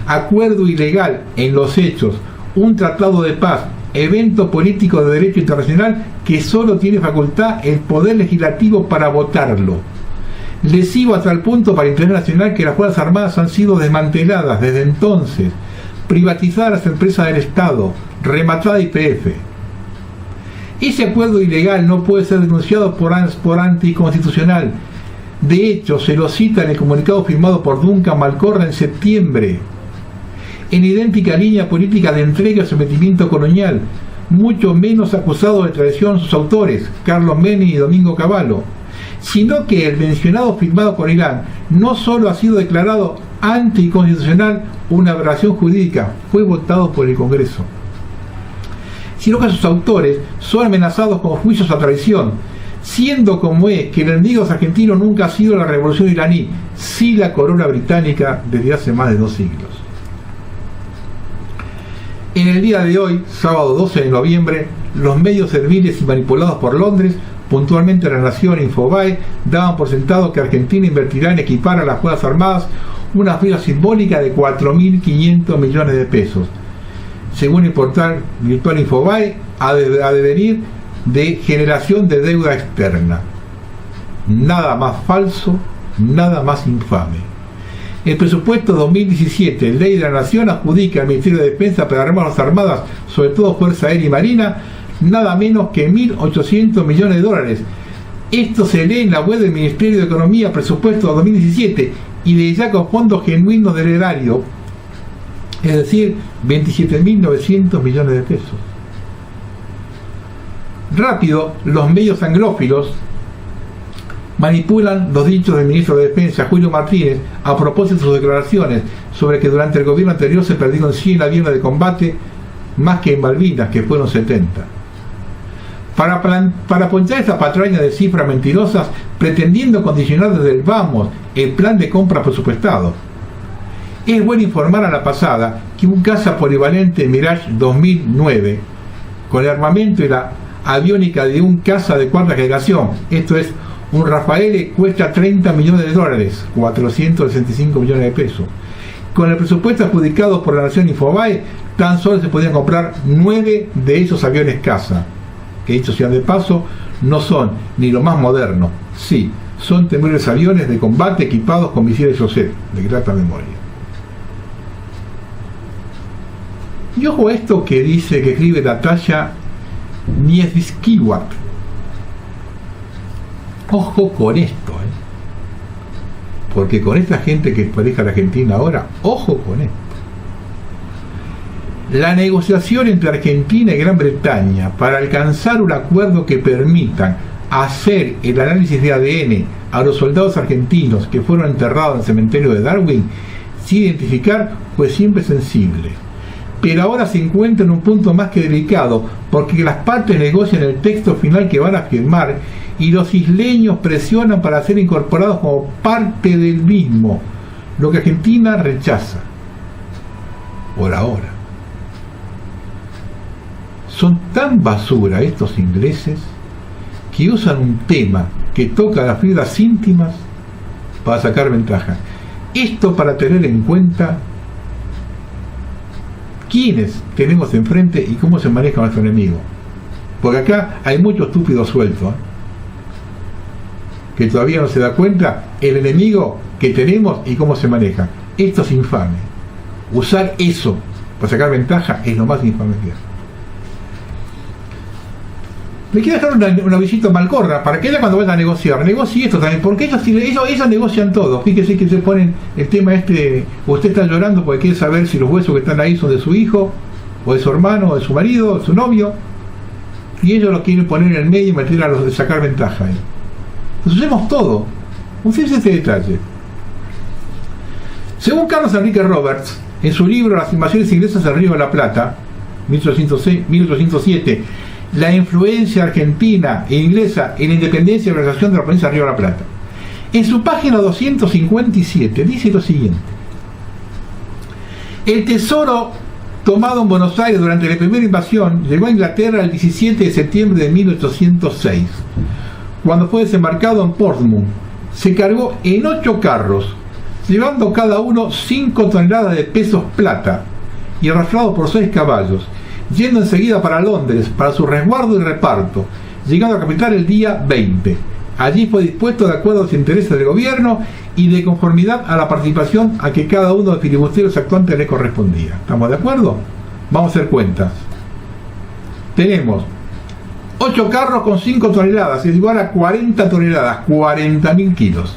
Acuerdo ilegal en los hechos, un tratado de paz, evento político de derecho internacional que solo tiene facultad el Poder Legislativo para votarlo. Lesivo hasta el punto para el interés nacional que las Fuerzas Armadas han sido desmanteladas desde entonces, privatizadas las empresas del Estado, rematada YPF. Ese acuerdo ilegal no puede ser denunciado por anticonstitucional. De hecho, se lo cita en el comunicado firmado por Duncan Malcorra en septiembre. En idéntica línea política de entrega y sometimiento colonial, mucho menos acusados de traición sus autores, Carlos Menem y Domingo Cavallo, sino que el mencionado firmado con Irán no solo ha sido declarado anticonstitucional, una aberración jurídica, fue votado por el Congreso, sino que sus autores son amenazados con juicios a traición, siendo como es que el enemigo argentino nunca ha sido la revolución iraní, sí la corona británica desde hace más de 2 siglos. En el día de hoy, sábado 12 de noviembre, los medios serviles y manipulados por Londres, puntualmente La Nación e Infobae, daban por sentado que Argentina invertirá en equipar a las Fuerzas Armadas una cifra simbólica de 4.500 millones de pesos. Según el portal virtual Infobae, ha de venir de generación de deuda externa. Nada más falso, nada más infame. El presupuesto 2017, Ley de la Nación, adjudica al Ministerio de Defensa para armar las Armadas, sobre todo Fuerza Aérea y Marina, nada menos que 1.800 millones de dólares. Esto se lee en la web del Ministerio de Economía, presupuesto 2017, y de ya con fondos genuinos del erario, es decir, 27.900 millones de pesos. Rápido, los medios anglófilos manipulan los dichos del ministro de Defensa, Julio Martínez, a propósito de sus declaraciones sobre que durante el gobierno anterior se perdieron 100 aviones de combate, más que en Malvinas, que fueron 70. Para apoyar esta patraña de cifras mentirosas, pretendiendo condicionar desde el vamos el plan de compra presupuestado. Es bueno informar a la pasada que un caza polivalente Mirage 2009, con el armamento y la aviónica de un caza de cuarta generación, esto es, un Rafael, cuesta 30 millones de dólares, 465 millones de pesos. Con el presupuesto adjudicado por La Nación Infobae, tan solo se podían comprar 9 de esos aviones caza, que dicho sea de paso, no son ni lo más moderno, sí, son temibles aviones de combate equipados con misiles Joseph, de grata memoria. Y ojo a esto que dice, que escribe Natalia Niezkiewicz. Ojo con esto, porque con esta gente que maneja la Argentina ahora, ojo con esto. La negociación entre Argentina y Gran Bretaña para alcanzar un acuerdo que permitan hacer el análisis de ADN a los soldados argentinos que fueron enterrados en el cementerio de Darwin sin identificar fue siempre sensible. Pero ahora se encuentra en un punto más que delicado, porque las partes negocian el texto final que van a firmar y los isleños presionan para ser incorporados como parte del mismo, lo que Argentina rechaza por ahora. Son tan basura estos ingleses que usan un tema que toca las fibras íntimas para sacar ventaja. Esto para tener en cuenta quiénes tenemos enfrente y cómo se maneja nuestro enemigo. Porque acá hay mucho estúpido suelto, que todavía no se da cuenta el enemigo que tenemos y cómo se maneja. Esto es infame. Usar eso para sacar ventaja es lo más infame que hay. Me quiero dejar un avisito a Malcorra para que ella, cuando vaya a negociar, negocie esto también, porque ellos negocian todo. Fíjese que se ponen el tema usted está llorando porque quiere saber si los huesos que están ahí son de su hijo, o de su hermano, o de su marido, o de su novio, y ellos lo quieren poner en el medio y meter a los de sacar ventaja. Entonces hacemos todo. Fíjense este detalle. Según Carlos Enrique Roberts, en su libro Las invasiones inglesas al Río de la Plata, 1807, la influencia argentina e inglesa en la independencia y organización de la provincia de Río de la Plata. En su página 257 dice lo siguiente: el tesoro tomado en Buenos Aires durante la primera invasión llegó a Inglaterra el 17 de septiembre de 1806, cuando fue desembarcado en Portsmouth. Se cargó en 8 carros, llevando cada uno 5 toneladas de pesos plata y arrastrado por 6 caballos, yendo enseguida para Londres para su resguardo y reparto, llegando a la capital el día 20. Allí fue dispuesto de acuerdo a los intereses del gobierno y de conformidad a la participación a que cada uno de los filibusteros actuantes le correspondía. ¿Estamos de acuerdo? Vamos a hacer cuentas. Tenemos 8 carros con 5 toneladas, es igual a 40 toneladas, 40.000 kilos.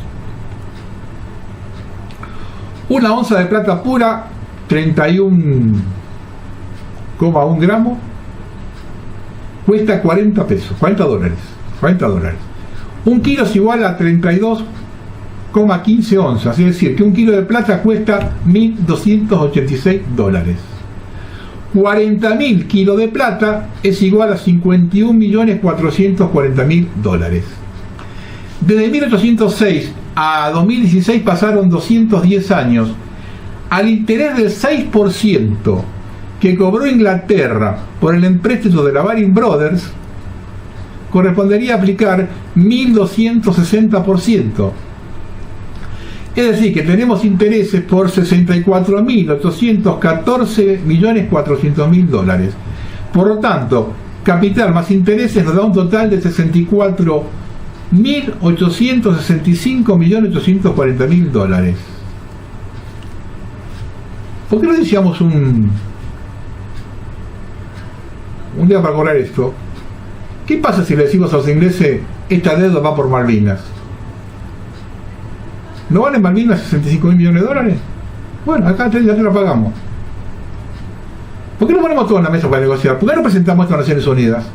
Una onza de plata pura, 31,1 gramos, cuesta 40 pesos, 40 dólares. Un kilo es igual a 32,15 onzas, es decir, que un kilo de plata cuesta 1.286 dólares. 40.000 kilos de plata es igual a 51.440.000 dólares. Desde 1806 a 2016 pasaron 210 años. Al interés del 6%, que cobró Inglaterra por el empréstito de la Baring Brothers correspondería aplicar 1.260%. Es decir, que tenemos intereses por 64.814.400.000 dólares. Por lo tanto, capital más intereses nos da un total de 64.865.840.000 dólares. ¿Por qué no decíamos un día para cobrar esto? ¿Qué pasa si le decimos a los ingleses, esta deuda va por Malvinas? ¿No valen Malvinas 65.000 millones de dólares? Bueno, acá ya te lo pagamos. ¿Por qué no ponemos todo en la mesa para negociar? ¿Por qué no presentamos esto a Naciones Unidas?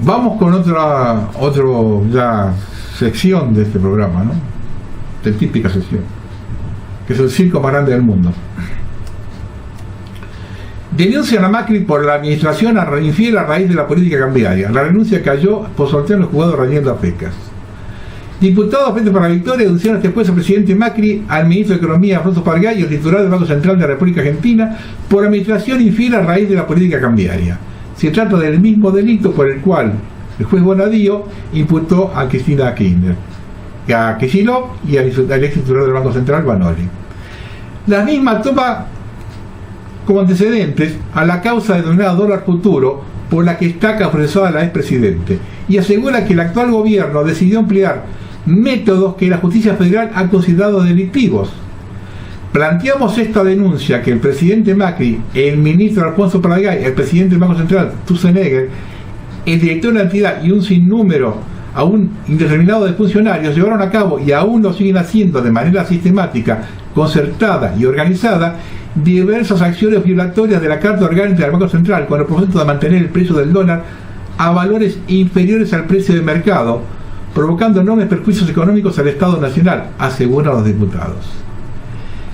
Vamos con otra ya sección de este programa, ¿no? De típica sección, que es el circo más grande del mundo. Denuncian a Macri por la administración infiel a raíz de la política cambiaria. La renuncia cayó por sortear los jugadores Rayendo a Pecas. Diputados Frente para la Victoria denunciaron este jueves al presidente Macri, al ministro de Economía Alfonso Pargay y al titular del Banco Central de la República Argentina por administración infiel a raíz de la política cambiaria. Se trata del mismo delito por el cual el juez Bonadío imputó a Cristina Kirchner, a Kicillof y al ex titular del Banco Central, Banoli. La misma toma como antecedentes a la causa denominada dólar futuro, por la que está causa la expresidente, y asegura que el actual gobierno decidió emplear métodos que la justicia federal ha considerado delictivos. Planteamos esta denuncia que el presidente Macri, el ministro Alfonso Pargay, el presidente del Banco Central, Sturzenegger, el director de la entidad y un sinnúmero aún indeterminado de funcionarios llevaron a cabo y aún lo siguen haciendo de manera sistemática, concertada y organizada diversas acciones violatorias de la Carta Orgánica del Banco Central con el propósito de mantener el precio del dólar a valores inferiores al precio de mercado, provocando enormes perjuicios económicos al Estado Nacional, aseguran los diputados.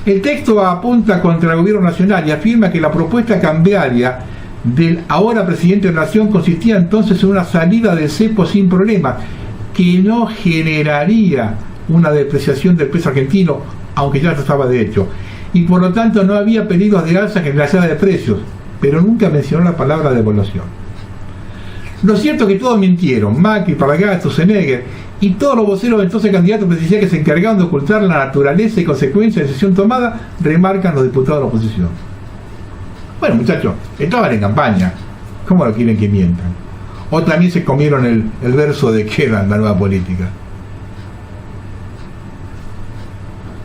El texto apunta contra el gobierno nacional y afirma que la propuesta cambiaria del ahora presidente de la Nación consistía entonces en una salida del cepo sin problema, que no generaría una depreciación del peso argentino, aunque ya estaba de hecho, y por lo tanto no había pedidos de alza generalizada de precios, pero nunca mencionó la palabra devaluación. Lo cierto es que todos mintieron, Macri, Pargay, Sturzenegger y todos los voceros de entonces candidatos presidenciales que se encargaron de ocultar la naturaleza y consecuencia de la decisión tomada, remarcan los diputados de la oposición. Bueno, muchachos, estaban en campaña, ¿cómo lo quieren que mientan? O también se comieron el verso de queda en la nueva política.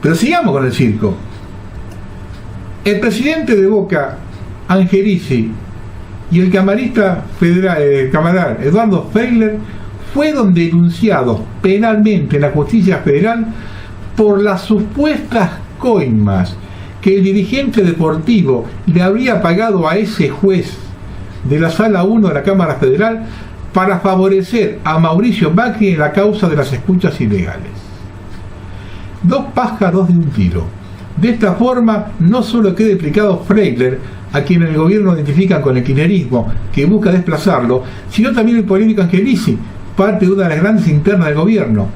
Pero sigamos con el circo. El presidente de Boca, Angelici, y el camarista federal, Eduardo Feiler, fueron denunciados penalmente en la justicia federal por las supuestas coimas que el dirigente deportivo le habría pagado a ese juez de la Sala 1 de la Cámara Federal para favorecer a Mauricio Macri en la causa de las escuchas ilegales. Dos pájaros de un tiro. De esta forma, no solo queda implicado Feiler, a quien el gobierno identifica con el kirchnerismo, que busca desplazarlo, sino también el polémico Angelici, parte de una de las grandes internas del gobierno.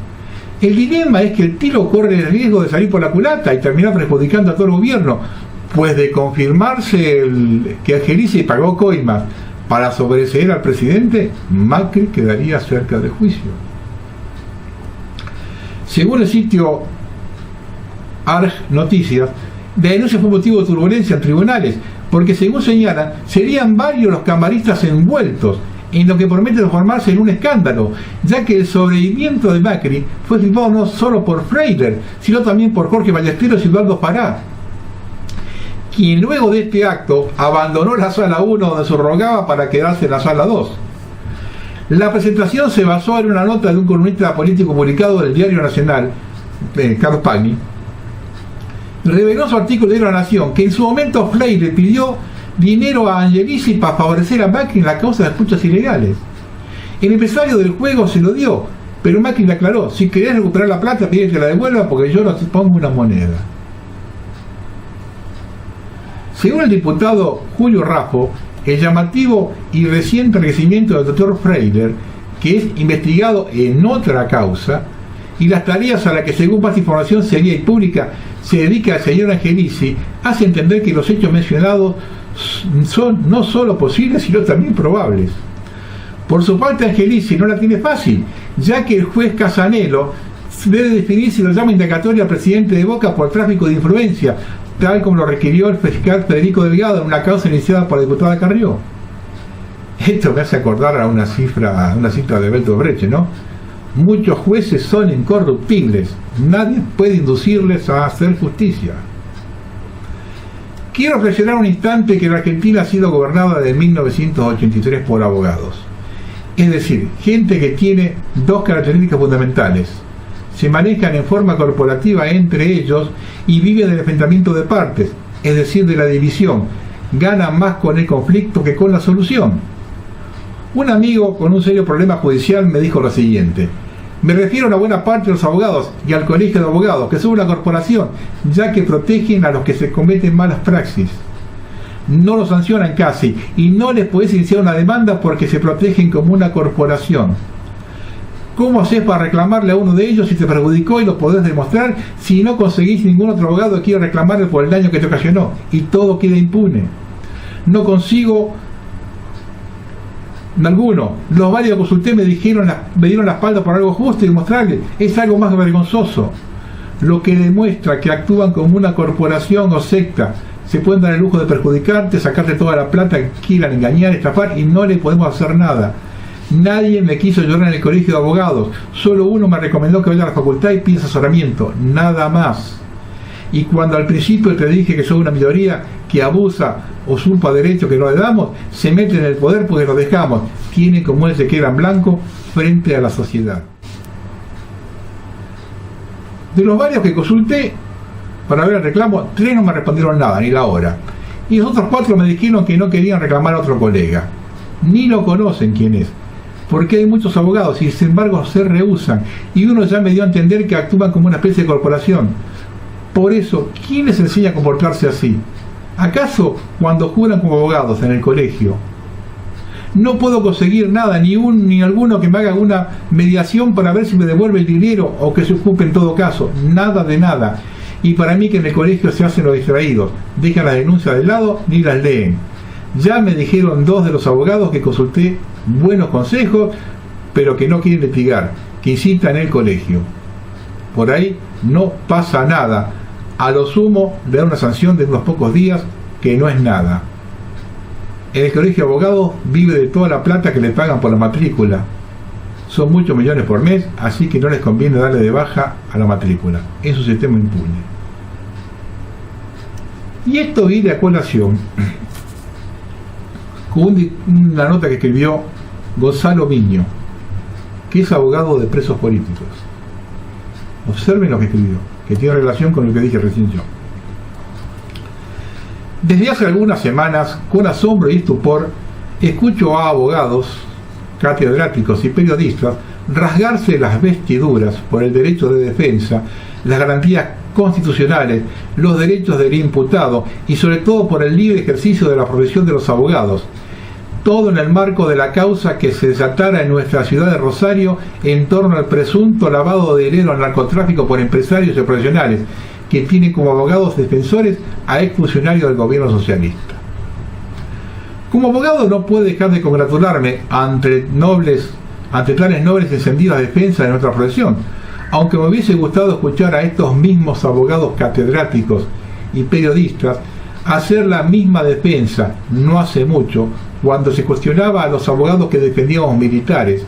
El dilema es que el tiro corre el riesgo de salir por la culata y terminar perjudicando a todo el gobierno, pues de confirmarse que Angelici pagó coimas para sobreseer al presidente, Macri quedaría cerca del juicio. Según el sitio Arg Noticias, la denuncia fue motivo de turbulencia en tribunales, porque según señalan, serían varios los camaristas envueltos en lo que promete transformarse en un escándalo, ya que el sobrevivimiento de Macri fue firmado no solo por Feiler, sino también por Jorge Ballesteros y Eduardo Pará, quien luego de este acto abandonó la Sala 1 donde subrogaba para quedarse en la Sala 2. La presentación se basó en una nota de un columnista político publicado del Diario Nacional, Carlos Pagni. Reveló su artículo de La Nación que en su momento Feiler pidió dinero a Angelici para favorecer a Macri en la causa de escuchas ilegales. El empresario del juego se lo dio, pero Macri le aclaró: si querés recuperar la plata, pide que la devuelva porque yo no te pongo una moneda. Según el diputado Julio Raffo, el llamativo y reciente enriquecimiento del doctor Feiler, que es investigado en otra causa, y las tareas a las que, según más información seria y pública, se dedica el señor Angelici, hace entender que los hechos mencionados son no solo posibles, sino también probables. Por su parte, Angelici no la tiene fácil, ya que el juez Casanelo debe definir si lo llama indagatoria al presidente de Boca por tráfico de influencia, tal como lo requirió el fiscal Federico Delgado en una causa iniciada por la diputada Carrió. Esto me hace acordar a una cita de Bertolt Brecht, ¿no? Muchos jueces son incorruptibles, nadie puede inducirles a hacer justicia. Quiero reflexionar un instante que la Argentina ha sido gobernada desde 1983 por abogados. Es decir, gente que tiene dos características fundamentales. Se manejan en forma corporativa entre ellos y viven del enfrentamiento de partes, es decir, de la división. Ganan más con el conflicto que con la solución. Un amigo con un serio problema judicial me dijo lo siguiente: me refiero a una buena parte de los abogados y al colegio de abogados, que son una corporación, ya que protegen a los que se cometen malas praxis. No los sancionan casi y no les podés iniciar una demanda porque se protegen como una corporación. ¿Cómo haces para reclamarle a uno de ellos si te perjudicó y lo podés demostrar si no conseguís ningún otro abogado que quiera reclamarle por el daño que te ocasionó y todo queda impune? No consigo alguno. Los varios que consulté me dieron la espalda por algo justo y demostrarle es algo más vergonzoso. Lo que demuestra que actúan como una corporación o secta. Se pueden dar el lujo de perjudicarte, sacarte toda la plata que quieran, engañar, estafar y no le podemos hacer nada. Nadie me quiso llorar en el colegio de abogados, solo uno me recomendó que vaya a la facultad y pida asesoramiento, nada más. Y cuando al principio te dije que soy una minoría que abusa o usurpa derechos que no le damos, se meten en el poder porque lo dejamos, tienen como él se queda en blanco frente a la sociedad. De los varios que consulté para ver el reclamo, 3 no me respondieron nada, ni la hora. Y los otros 4 me dijeron que no querían reclamar a otro colega. Ni lo conocen quién es. Porque hay muchos abogados y sin embargo se rehusan. Y uno ya me dio a entender que actúan como una especie de corporación. Por eso, ¿quién les enseña a comportarse así? ¿Acaso cuando juran como abogados en el colegio? No puedo conseguir nada, ni alguno que me haga una mediación para ver si me devuelve el dinero o que se ocupe en todo caso. Nada de nada. Y para mí que en el colegio se hacen los distraídos, dejan las denuncias de lado ni las leen. Ya me dijeron 2 de los abogados que consulté buenos consejos, pero que no quieren litigar, que incitan en el colegio. Por ahí no pasa nada. A lo sumo le dan una sanción de unos pocos días, que no es nada. En el colegio de abogados vive de toda la plata que le pagan por la matrícula. Son muchos millones por mes, así que no les conviene darle de baja a la matrícula. Es un sistema impune. Y esto viene a colación con una nota que escribió Gonzalo Miño, que es abogado de presos políticos. Observen lo que escribió, que tiene relación con lo que dije recién yo. Desde hace algunas semanas, con asombro y estupor, escucho a abogados, catedráticos y periodistas rasgarse las vestiduras por el derecho de defensa, las garantías constitucionales, los derechos del imputado y sobre todo por el libre ejercicio de la profesión de los abogados. Todo en el marco de la causa que se desatara en nuestra ciudad de Rosario en torno al presunto lavado de dinero al narcotráfico por empresarios y profesionales que tienen como abogados defensores a exfuncionarios del gobierno socialista. Como abogado no puedo dejar de congratularme ante tales nobles y encendidas defensas de nuestra profesión, aunque me hubiese gustado escuchar a estos mismos abogados catedráticos y periodistas hacer la misma defensa no hace mucho, cuando se cuestionaba a los abogados que defendíamos militares,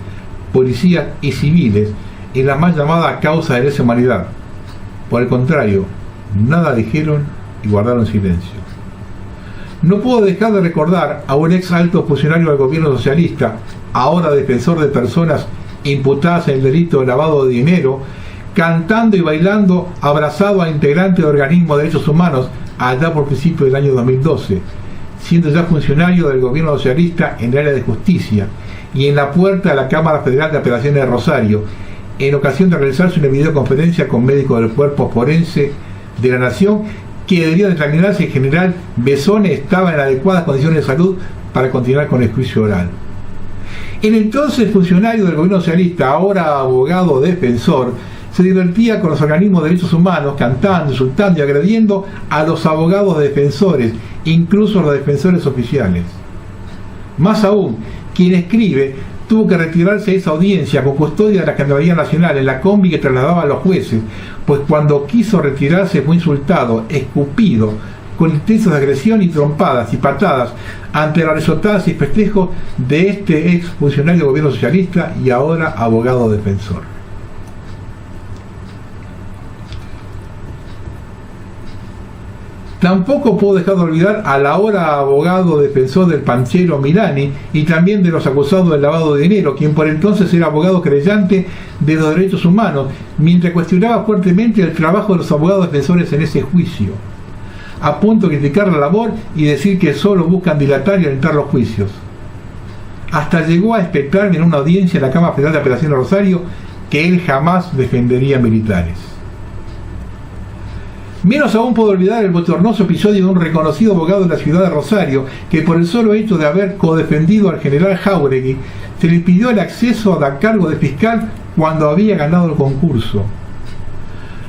policías y civiles en la más llamada causa de lesa humanidad. Por el contrario, nada dijeron y guardaron silencio. No puedo dejar de recordar a un ex alto funcionario del gobierno socialista, ahora defensor de personas imputadas en el delito de lavado de dinero, cantando y bailando abrazado a integrantes de organismos de derechos humanos allá por principios del año 2012, siendo ya funcionario del gobierno socialista en el área de justicia y en la puerta de la Cámara Federal de Apelaciones de Rosario, en ocasión de realizarse una videoconferencia con médicos del cuerpo forense de la Nación, que debería determinar si el general Besone estaba en adecuadas condiciones de salud para continuar con el juicio oral. El entonces funcionario del gobierno socialista, ahora abogado defensor, se divertía con los organismos de derechos humanos, cantando, insultando y agrediendo a los abogados defensores, incluso a los defensores oficiales. Más aún, quien escribe tuvo que retirarse de esa audiencia con custodia de la Gendarmería Nacional en la combi que trasladaba a los jueces, pues cuando quiso retirarse fue insultado, escupido, con intensos de agresión y trompadas y patadas ante las risotadas y festejos de este ex funcionario del gobierno socialista y ahora abogado defensor. Tampoco puedo dejar de olvidar al ahora abogado defensor del Panchero Milani y también de los acusados del lavado de dinero, quien por entonces era abogado creyente de los derechos humanos, mientras cuestionaba fuertemente el trabajo de los abogados defensores en ese juicio, a punto de criticar la labor y decir que solo buscan dilatar y alentar los juicios. Hasta llegó a expectarme en una audiencia en la Cámara Federal de Apelación de Rosario que él jamás defendería militares. Menos aún puedo olvidar el bochornoso episodio de un reconocido abogado de la ciudad de Rosario que por el solo hecho de haber codefendido al general Jáuregui se le impidió el acceso a cargo de fiscal cuando había ganado el concurso.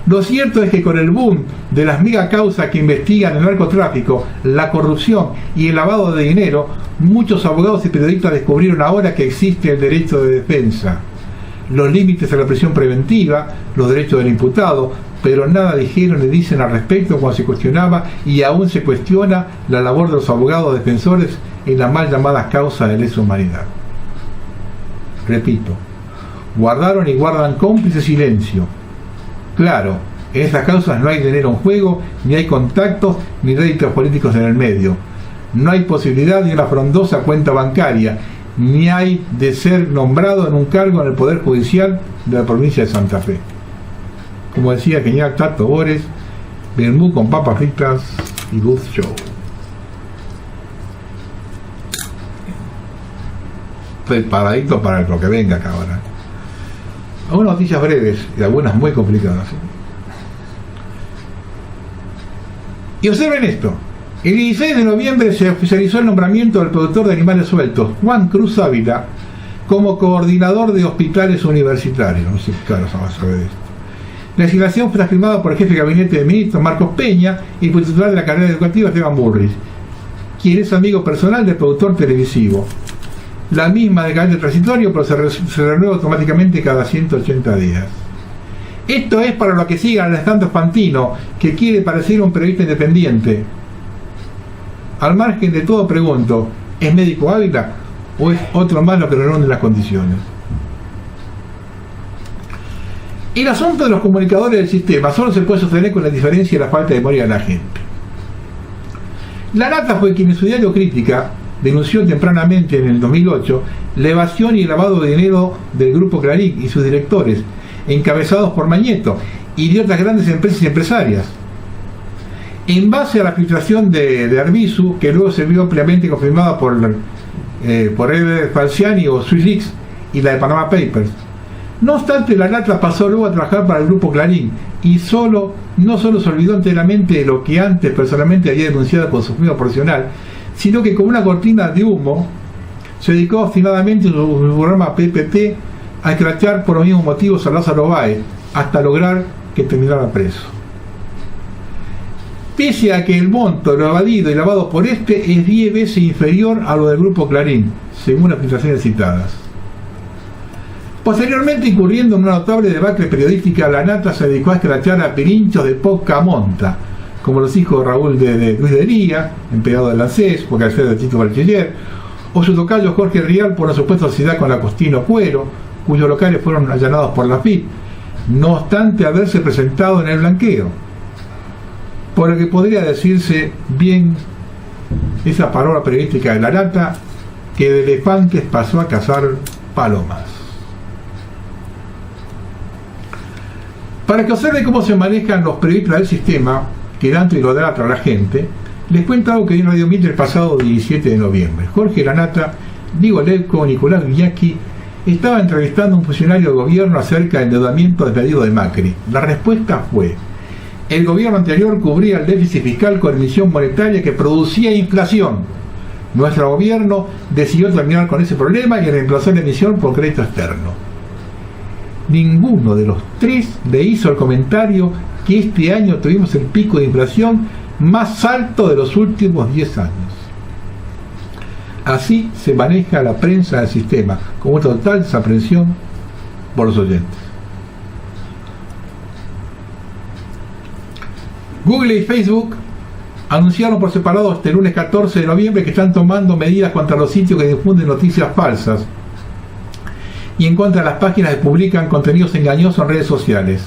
Lo cierto es que con el boom de las megacausas que investigan el narcotráfico, la corrupción y el lavado de dinero, muchos abogados y periodistas descubrieron ahora que existe el derecho de defensa, los límites a la prisión preventiva, los derechos del imputado, pero nada dijeron ni dicen al respecto cuando se cuestionaba y aún se cuestiona la labor de los abogados defensores en las mal llamadas causas de lesa humanidad. Repito, guardaron y guardan cómplice silencio. Claro, en estas causas no hay dinero en juego, ni hay contactos, ni réditos políticos en el medio. No hay posibilidad de una frondosa cuenta bancaria, ni hay de ser nombrado en un cargo en el Poder Judicial de la provincia de Santa Fe. Como decía el genial Tato Bores, vermú con papas fritas y good show. Preparadito para lo que venga acá ahora. Algunas noticias breves y algunas muy complicadas. Y observen esto. El 16 de noviembre se oficializó el nombramiento del productor de animales sueltos, Juan Cruz Ávila, como coordinador de hospitales universitarios. No sé qué caras van a saber de esto. La designación fue firmada por el jefe de gabinete de ministros, Marcos Peña, y por el titular de la carrera educativa, Esteban Burris, quien es amigo personal del productor televisivo. La misma de carácter transitorio, pero se renueva automáticamente cada 180 días. Esto es para los que sigan a Alejandro Fantino, que quiere parecer un periodista independiente. Al margen de todo pregunto, ¿es médico Ávila o es otro más lo que reúne las condiciones? El asunto de los comunicadores del sistema solo se puede sostener con la diferencia y la falta de memoria de la gente. La Nata fue quien en su diario Crítica denunció tempranamente en el 2008 la evasión y el lavado de dinero del Grupo Clarín y sus directores, encabezados por Mañeto y de otras grandes empresas y empresarias. En base a la filtración de Arbizu, que luego se vio ampliamente confirmada por Eder Falciani o SwissLeaks y la de Panama Papers. No obstante, la Nata pasó luego a trabajar para el Grupo Clarín y no solo se olvidó enteramente de lo que antes personalmente había denunciado con su firma profesional, sino que con una cortina de humo se dedicó obstinadamente en su programa PPP a escrachar por los mismos motivos a Lázaro Báez hasta lograr que terminara preso. Pese a que el monto lo evadido y lavado por este es 10 veces inferior a lo del Grupo Clarín, según las filtraciones citadas. Posteriormente, incurriendo en una notable debacle periodística, la Nata se dedicó a escrachar a pirinchos de poca monta, como los hijos de Raúl de Luis de Lía, empleado del ANSES, porque al ser de Tito Bachiller, o su tocayo Jorge Rial por una supuesta sociedad con Agostino Cuero, cuyos locales fueron allanados por la FIP, no obstante haberse presentado en el blanqueo. Por lo que podría decirse bien esa palabra periodística de la Nata, que de elefantes pasó a cazar palomas. Para que observe cómo se manejan los periodistas del sistema, que tanto idolatra a la gente, les cuento algo que dio en Radio Mitre el pasado 17 de noviembre. Jorge Lanata, Diego Levko, Nicolás Guiñaki estaba entrevistando a un funcionario de gobierno acerca del endeudamiento despedido de Macri. La respuesta fue: el gobierno anterior cubría el déficit fiscal con emisión monetaria que producía inflación. Nuestro gobierno decidió terminar con ese problema y reemplazó la emisión por crédito externo. ninguno de los tres le hizo el comentario que este año tuvimos el pico de inflación más alto de los últimos 10 años. Así se maneja la prensa del sistema, con una total desaprensión por los oyentes. Google y Facebook anunciaron por separado este lunes 14 de noviembre que están tomando medidas contra los sitios que difunden noticias falsas y en contra de las páginas que publican contenidos engañosos en redes sociales.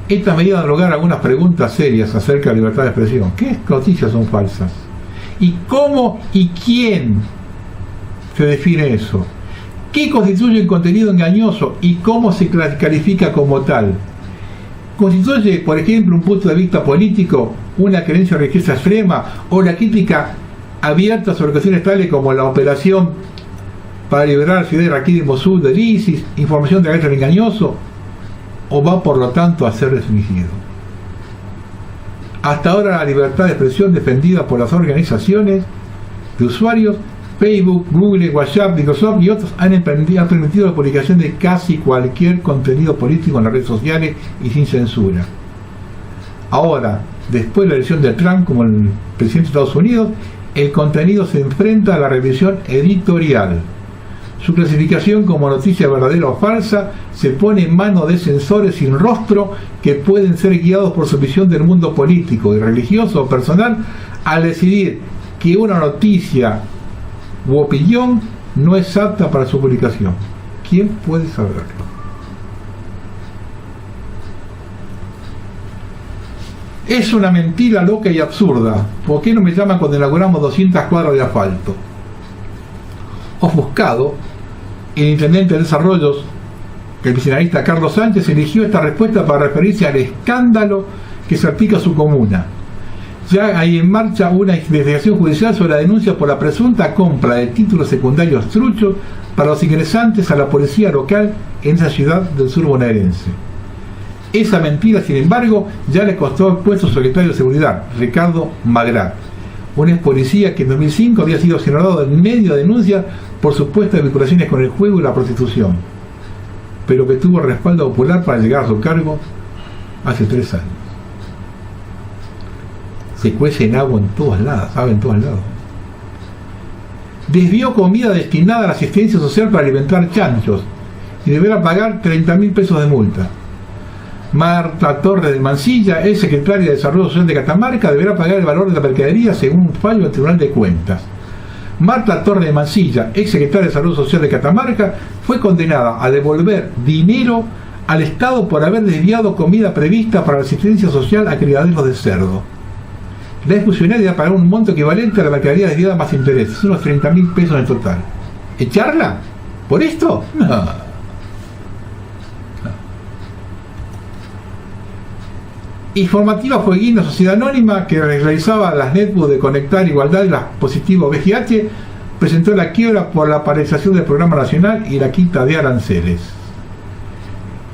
Estas medidas dan lugar a algunas preguntas serias acerca de la libertad de expresión. ¿Qué noticias son falsas? ¿Y cómo y quién se define eso? ¿Qué constituye un contenido engañoso y cómo se califica como tal? ¿Constituye, por ejemplo, un punto de vista político, una creencia religiosa extrema o la crítica abierta sobre cuestiones tales como la operación para liberar la ciudad iraquí de Mosul del ISIS, información de carácter engañoso, o va por lo tanto a ser restringido? Hasta ahora la libertad de expresión defendida por las organizaciones de usuarios, Facebook, Google, WhatsApp, Microsoft y otros han permitido la publicación de casi cualquier contenido político en las redes sociales y sin censura. Ahora, después de la elección de Trump como el presidente de Estados Unidos, el contenido se enfrenta a la revisión editorial. Su clasificación como noticia verdadera o falsa se pone en manos de censores sin rostro que pueden ser guiados por su visión del mundo político y religioso o personal al decidir que una noticia u opinión no es apta para su publicación. ¿Quién puede saberlo? Es una mentira loca y absurda. ¿Por qué no me llaman cuando inauguramos 200 cuadras de asfalto? Ofuscado, el intendente de Desarrollos, el vicenalista Carlos Sánchez, eligió esta respuesta para referirse al escándalo que salpica su comuna. Ya hay en marcha una investigación judicial sobre la denuncia por la presunta compra de títulos secundarios truchos para los ingresantes a la policía local en esa ciudad del sur bonaerense. Esa mentira, sin embargo, ya le costó el puesto secretario de Seguridad, Ricardo Magrat, un ex policía que en 2005 había sido señalado en medio de denuncias por supuestas vinculaciones con el juego y la prostitución, pero que tuvo respaldo popular para llegar a su cargo hace 3 años. Se cuece en agua en todos lados, en todos lados. Desvió comida destinada a la asistencia social para alimentar chanchos y deberá pagar 30.000 pesos de multa. Marta Torres de Mansilla, ex secretaria de Desarrollo Social de Catamarca, deberá pagar el valor de la mercadería según un fallo del Tribunal de Cuentas. Marta Torres de Mansilla, ex secretaria de Desarrollo Social de Catamarca, fue condenada a devolver dinero al Estado por haber desviado comida prevista para la asistencia social a criaderos de cerdo. La exfuncionaria va a pagar un monto equivalente a la mercadería desviada más intereses, unos 30.000 pesos en total. ¿Echarla? ¿Por esto? No. Informativa Fueguina, sociedad anónima que realizaba las netbooks de Conectar Igualdad y las Positivo VGH, presentó la quiebra por la paralización del programa nacional y la quita de aranceles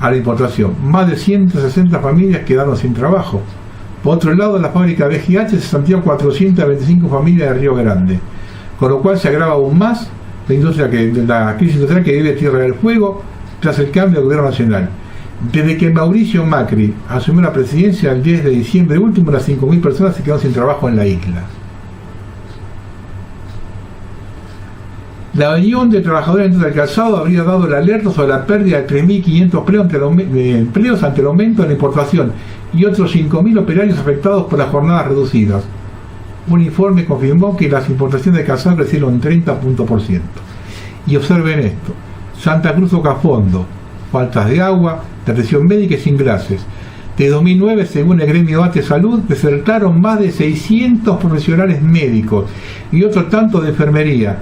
a la importación. Más de 160 familias quedaron sin trabajo. Por otro lado, la fábrica VGH se santió 425 familias de Río Grande, con lo cual se agrava aún más la crisis industrial que vive Tierra del Fuego tras el cambio de gobierno nacional. Desde que Mauricio Macri asumió la presidencia el 10 de diciembre último, las 5.000 personas se quedaron sin trabajo en la isla. La Unión de Trabajadores del Calzado habría dado el alerta sobre la pérdida de 3.500 empleos ante el aumento de la importación y otros 5.000 operarios afectados por las jornadas reducidas. Un informe confirmó que las importaciones de calzado crecieron un 30%. Y observen esto: Santa Cruz toca fondo, faltas de agua, de atención médica y sin clases. De 2009, según el gremio ATE Salud, desertaron más de 600 profesionales médicos y otro tanto de enfermería.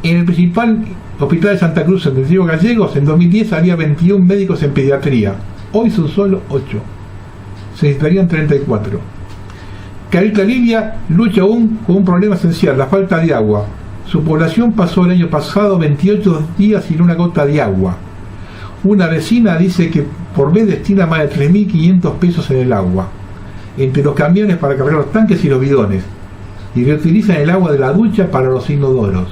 En el principal hospital de Santa Cruz, en Diego Gallegos, en 2010 había 21 médicos en pediatría. Hoy son solo 8. Se necesitarían 34. Carita Livia lucha aún con un problema esencial, la falta de agua. Su población pasó el año pasado 28 días sin una gota de agua. Una vecina dice que por mes destina más de 3.500 pesos en el agua, entre los camiones para cargar los tanques y los bidones, y reutilizan el agua de la ducha para los inodoros.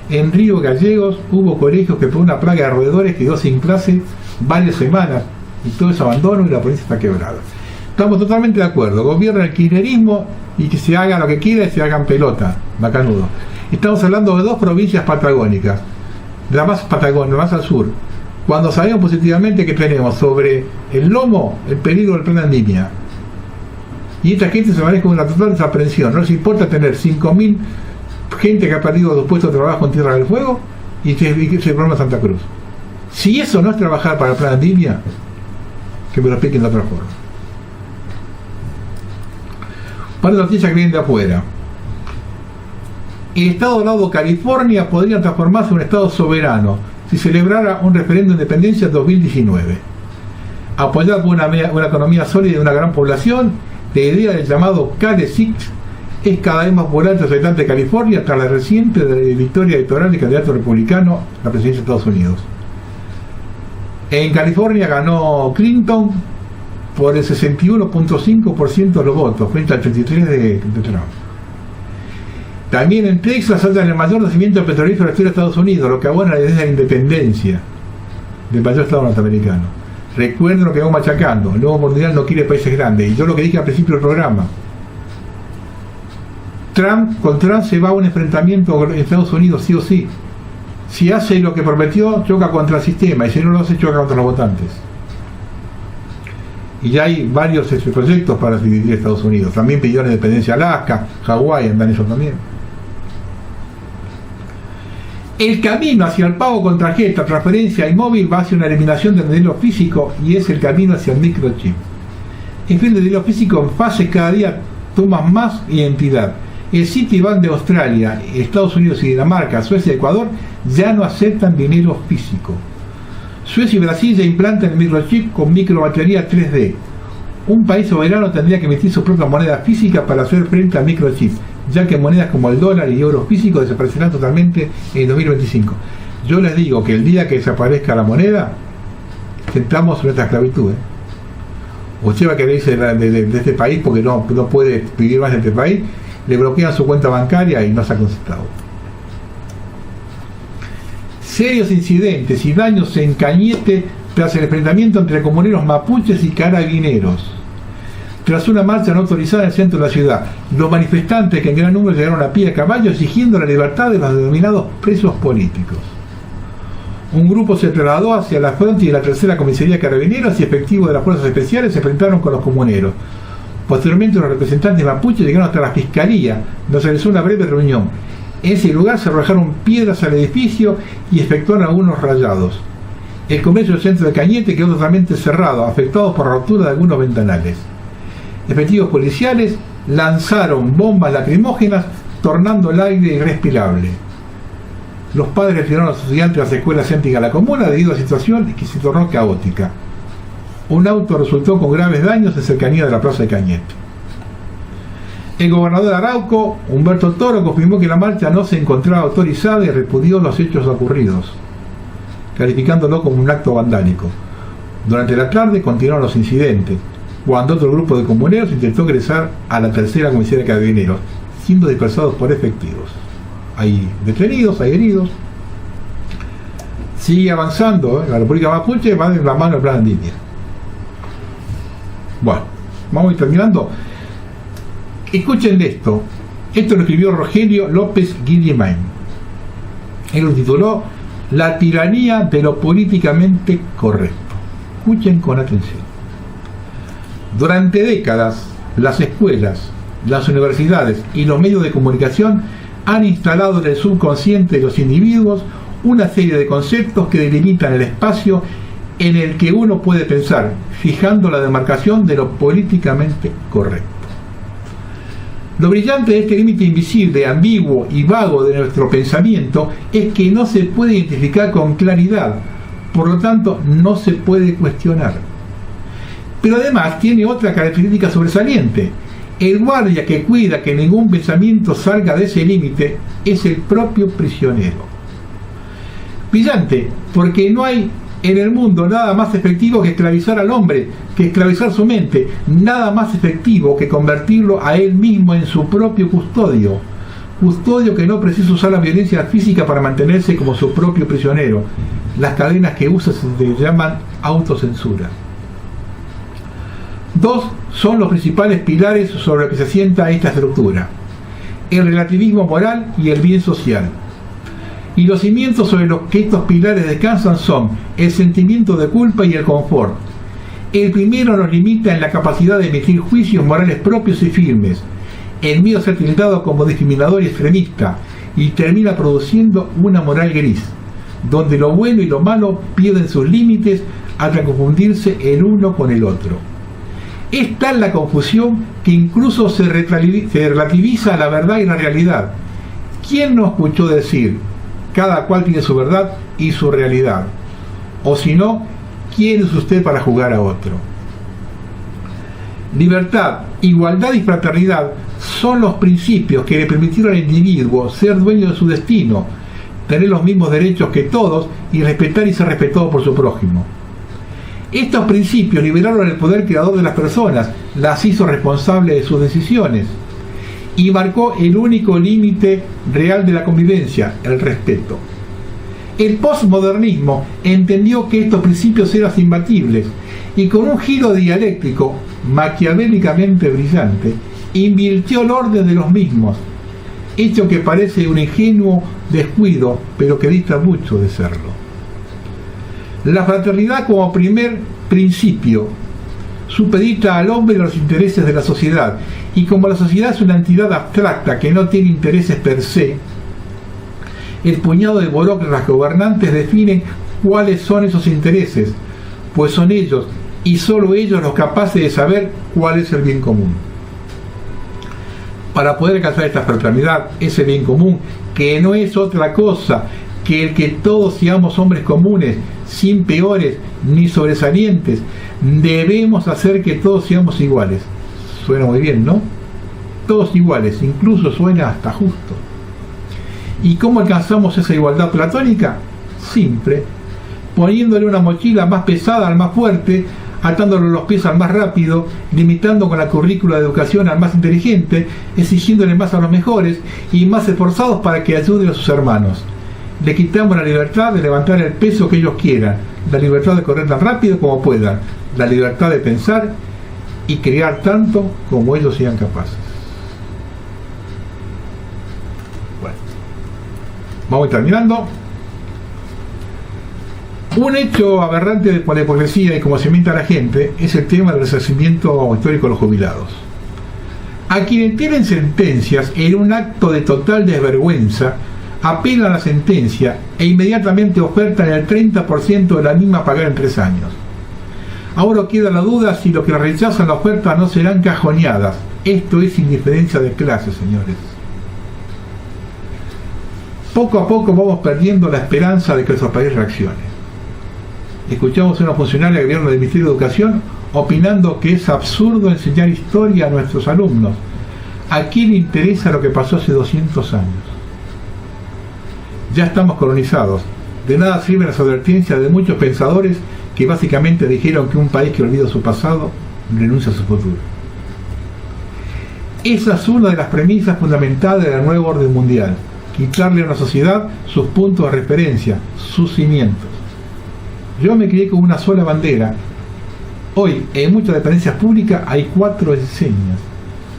En Río Gallegos hubo colegios que por una plaga de roedores quedó sin clase varias semanas y todo es abandono y la provincia está quebrada. Estamos totalmente de acuerdo, gobierna el kirchnerismo y que se haga lo que quiera y se hagan pelota, macanudo. Estamos hablando de dos provincias patagónicas, la más patagónica, más al sur, cuando sabemos positivamente que tenemos sobre el lomo el peligro del plan Andimia. Y esta gente se maneja con una total desaprensión. No les importa tener 5.000 gente que ha perdido los puestos de trabajo en Tierra del Fuego y se problema Santa Cruz. Si eso no es trabajar para el plan Andimia, que me lo expliquen de otra forma. Para noticias que vienen de afuera. El estado al lado de California podría transformarse en un estado soberano si celebrara un referéndum de independencia en 2019. Apoyado por una economía sólida y una gran población, la idea del llamado CADE-SIC es cada vez más popular entre los habitantes de California tras la reciente victoria electoral del candidato republicano a la presidencia de Estados Unidos. En California ganó Clinton por el 61.5% de los votos frente al 33% de Trump. También en Texas hallan el mayor nacimiento petrolífero de la historia de Estados Unidos, lo que abona la idea de la independencia del mayor estado norteamericano. Recuerden lo que vamos machacando, el nuevo mundial no quiere países grandes, y yo lo que dije al principio del programa, con Trump se va a un enfrentamiento en Estados Unidos sí o sí. Si hace lo que prometió, choca contra el sistema, y si no lo hace, choca contra los votantes. Y ya hay varios proyectos para dividir Estados Unidos. También pidió la independencia Alaska, Hawái, andan eso también. El camino hacia el pago con tarjeta, transferencia y móvil va hacia una eliminación del dinero físico y es el camino hacia el microchip. En fin, el dinero físico en fases cada día toma más identidad. El Citibank de Australia, Estados Unidos y Dinamarca, Suecia y Ecuador ya no aceptan dinero físico. Suecia y Brasil ya implantan el microchip con microbatería 3D. Un país soberano tendría que emitir su propia moneda física para hacer frente al microchip, ya que monedas como el dólar y euros físicos desaparecerán totalmente en 2025. Yo les digo que el día que desaparezca la moneda, sentamos nuestra esclavitud. Usted va a querer irse de este país porque no puede vivir más en este país, le bloquean su cuenta bancaria y no saca un centavo. Serios incidentes y daños en Cañete tras el enfrentamiento entre comuneros mapuches y carabineros. Tras una marcha no autorizada en el centro de la ciudad, los manifestantes, que en gran número llegaron a pie a caballo, exigiendo la libertad de los denominados presos políticos. Un grupo se trasladó hacia la frontera de la tercera comisaría de carabineros y efectivos de las fuerzas especiales se enfrentaron con los comuneros. Posteriormente los representantes mapuches llegaron hasta la fiscalía, donde se realizó una breve reunión. En ese lugar se arrojaron piedras al edificio y efectuaron algunos rayados. El comercio del centro de Cañete quedó totalmente cerrado, afectado por la rotura de algunos ventanales. Efectivos policiales lanzaron bombas lacrimógenas, tornando el aire irrespirable. Los padres retiraron a los estudiantes de las escuelas céntricas a la comuna debido a la situación que se tornó caótica. Un auto resultó con graves daños en cercanía de la plaza de Cañete. El gobernador de Arauco, Humberto Toro, confirmó que la marcha no se encontraba autorizada y repudió los hechos ocurridos, calificándolo como un acto vandálico. Durante la tarde continuaron los incidentes, cuando otro grupo de comuneros intentó ingresar a la tercera comisaría de carabineros, siendo dispersados por efectivos. Hay detenidos, hay heridos. Sigue avanzando, la República Mapuche va de la mano del plan Andimia. Bueno, vamos a ir terminando. Escuchen esto lo escribió Rogelio López Guillemán. Él lo tituló La tiranía de lo políticamente correcto. Escuchen con atención. Durante décadas, las escuelas, las universidades y los medios de comunicación han instalado en el subconsciente de los individuos una serie de conceptos que delimitan el espacio en el que uno puede pensar, fijando la demarcación de lo políticamente correcto. Lo brillante de este límite invisible, ambiguo y vago de nuestro pensamiento es que no se puede identificar con claridad, por lo tanto no se puede cuestionar. Pero además tiene otra característica sobresaliente. El guardia que cuida que ningún pensamiento salga de ese límite es el propio prisionero. Brillante, porque no hay en el mundo nada más efectivo que esclavizar al hombre, que esclavizar su mente, nada más efectivo que convertirlo a él mismo en su propio custodio. custodio que no precisa usar la violencia física para mantenerse como su propio prisionero. Las cadenas que usa se llaman autocensura. 2 son los principales pilares sobre los que se asienta esta estructura: el relativismo moral y el bien social. Y los cimientos sobre los que estos pilares descansan son el sentimiento de culpa y el confort. El primero nos limita en la capacidad de emitir juicios morales propios y firmes. El miedo a ser tildado como discriminador y extremista, y termina produciendo una moral gris, donde lo bueno y lo malo pierden sus límites hasta confundirse el uno con el otro. Es tal la confusión que incluso se relativiza la verdad y la realidad. ¿Quién no escuchó decir: cada cual tiene su verdad y su realidad? O si no, ¿quién es usted para juzgar a otro? Libertad, igualdad y fraternidad son los principios que le permitieron al individuo ser dueño de su destino, tener los mismos derechos que todos y respetar y ser respetado por su prójimo. Estos principios liberaron el poder creador de las personas, las hizo responsables de sus decisiones y marcó el único límite real de la convivencia: el respeto. El postmodernismo entendió que estos principios eran imbatibles y, con un giro dialéctico maquiavélicamente brillante, invirtió el orden de los mismos, hecho que parece un ingenuo descuido, pero que dista mucho de serlo. La fraternidad como primer principio supedita al hombre los intereses de la sociedad, y como la sociedad es una entidad abstracta que no tiene intereses per se, el puñado de burócratas gobernantes definen cuáles son esos intereses, pues son ellos y solo ellos los capaces de saber cuál es el bien común. Para poder alcanzar esta fraternidad, ese bien común, que no es otra cosa que el que todos seamos hombres comunes, sin peores ni sobresalientes, debemos hacer que todos seamos iguales. Suena muy bien, ¿no? Todos iguales, incluso suena hasta justo. ¿Y cómo alcanzamos esa igualdad platónica? Simple: poniéndole una mochila más pesada al más fuerte, atándole los pies al más rápido, limitando con la currícula de educación al más inteligente, exigiéndole más a los mejores y más esforzados para que ayuden a sus hermanos. Le quitamos la libertad de levantar el peso que ellos quieran, la libertad de correr tan rápido como puedan, la libertad de pensar y crear tanto como ellos sean capaces. Bueno, vamos terminando. Un hecho aberrante por la hipocresía y cómo se miente a la gente es el tema del resarcimiento histórico de los jubilados. A quienes tienen sentencias, en un acto de total desvergüenza, apelan a la sentencia e inmediatamente ofertan el 30% de la misma a pagar en 3 años. Ahora queda la duda si los que rechazan la oferta no serán cajoneadas. Esto es indiferencia de clase, señores. Poco a poco vamos perdiendo la esperanza de que nuestro país reaccione. Escuchamos a una funcionaria del gobierno del Ministerio de Educación opinando que es absurdo enseñar historia a nuestros alumnos. ¿A quién le interesa lo que pasó hace 200 años? Ya estamos colonizados. De nada sirven las advertencias de muchos pensadores que básicamente dijeron que un país que olvida su pasado renuncia a su futuro. Esa es una de las premisas fundamentales del nuevo orden mundial: quitarle a una sociedad sus puntos de referencia, sus cimientos. Yo me crié con una sola bandera. Hoy, en muchas dependencias públicas hay 4 enseñas: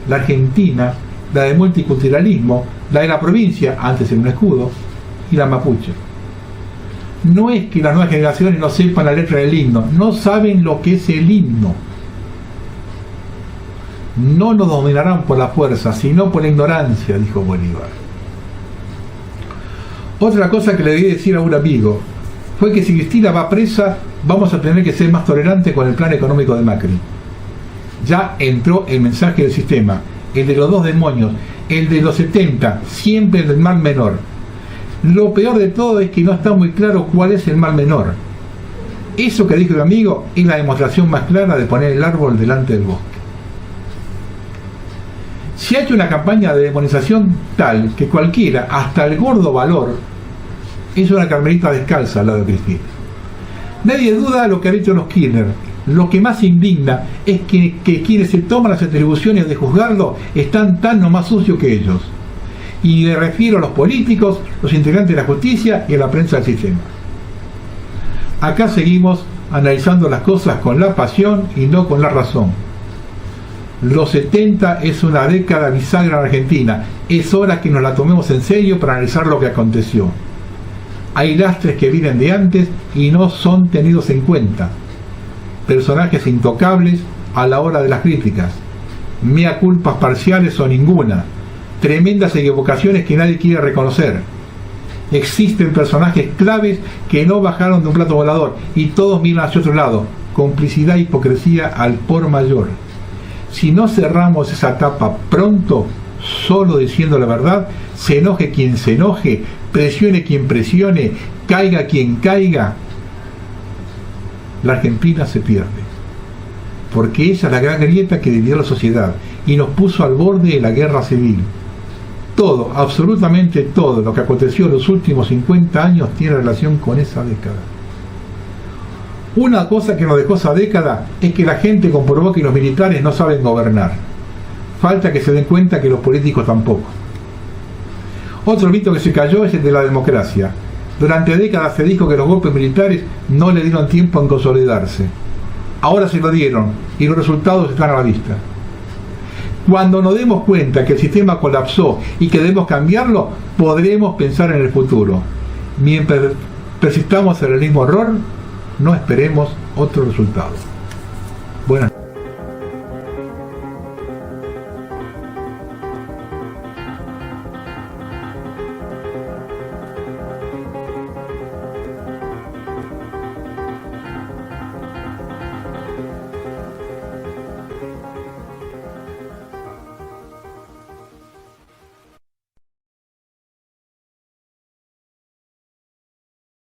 la argentina, la de multiculturalismo, la de la provincia, antes era un escudo, y la mapuche. No es que las nuevas generaciones no sepan la letra del himno, no saben lo que es el himno. No nos dominarán por la fuerza, sino por la ignorancia, dijo Bolívar. Otra cosa que le debí decir a un amigo fue que si Cristina va presa, vamos a tener que ser más tolerantes con el plan económico de Macri. Ya entró el mensaje del sistema, el de los 2 demonios, el de los 70, siempre el del mal menor. Lo peor de todo es que no está muy claro cuál es el mal menor. Eso que dijo el amigo es la demostración más clara de poner el árbol delante del bosque. Se ha hecho una campaña de demonización tal que cualquiera, hasta el gordo Valor, es una carmelita descalza al lado de Cristina. Nadie duda lo que han hecho los Kirchner. Lo que más indigna es que quienes se toman las atribuciones de juzgarlo están tan o más sucios que ellos. Y me refiero a los políticos, los integrantes de la justicia y a la prensa del sistema. Acá seguimos analizando las cosas con la pasión y no con la razón. Los 70 es una década bisagra en Argentina. Es hora que nos la tomemos en serio para analizar lo que aconteció. Hay lastres que vienen de antes y no son tenidos en cuenta. Personajes intocables a la hora de las críticas. Mea culpas parciales o ninguna. Tremendas equivocaciones que nadie quiere reconocer. Existen personajes claves que no bajaron de un plato volador y todos miran hacia otro lado. Complicidad e hipocresía al por mayor. Si no cerramos esa etapa pronto, solo diciendo la verdad, se enoje quien se enoje, presione quien presione, caiga quien caiga, la Argentina se pierde. Porque esa es la gran grieta que dividió la sociedad y nos puso al borde de la guerra civil. Todo, absolutamente todo lo que aconteció en los últimos 50 años tiene relación con esa década. Una cosa que nos dejó esa década es que la gente comprobó que los militares no saben gobernar. Falta que se den cuenta que los políticos tampoco. Otro mito que se cayó es el de la democracia. Durante décadas se dijo que los golpes militares no le dieron tiempo en consolidarse. Ahora se lo dieron y los resultados están a la vista. Cuando nos demos cuenta que el sistema colapsó y que debemos cambiarlo, podremos pensar en el futuro. Mientras persistamos en el mismo error, no esperemos otro resultado.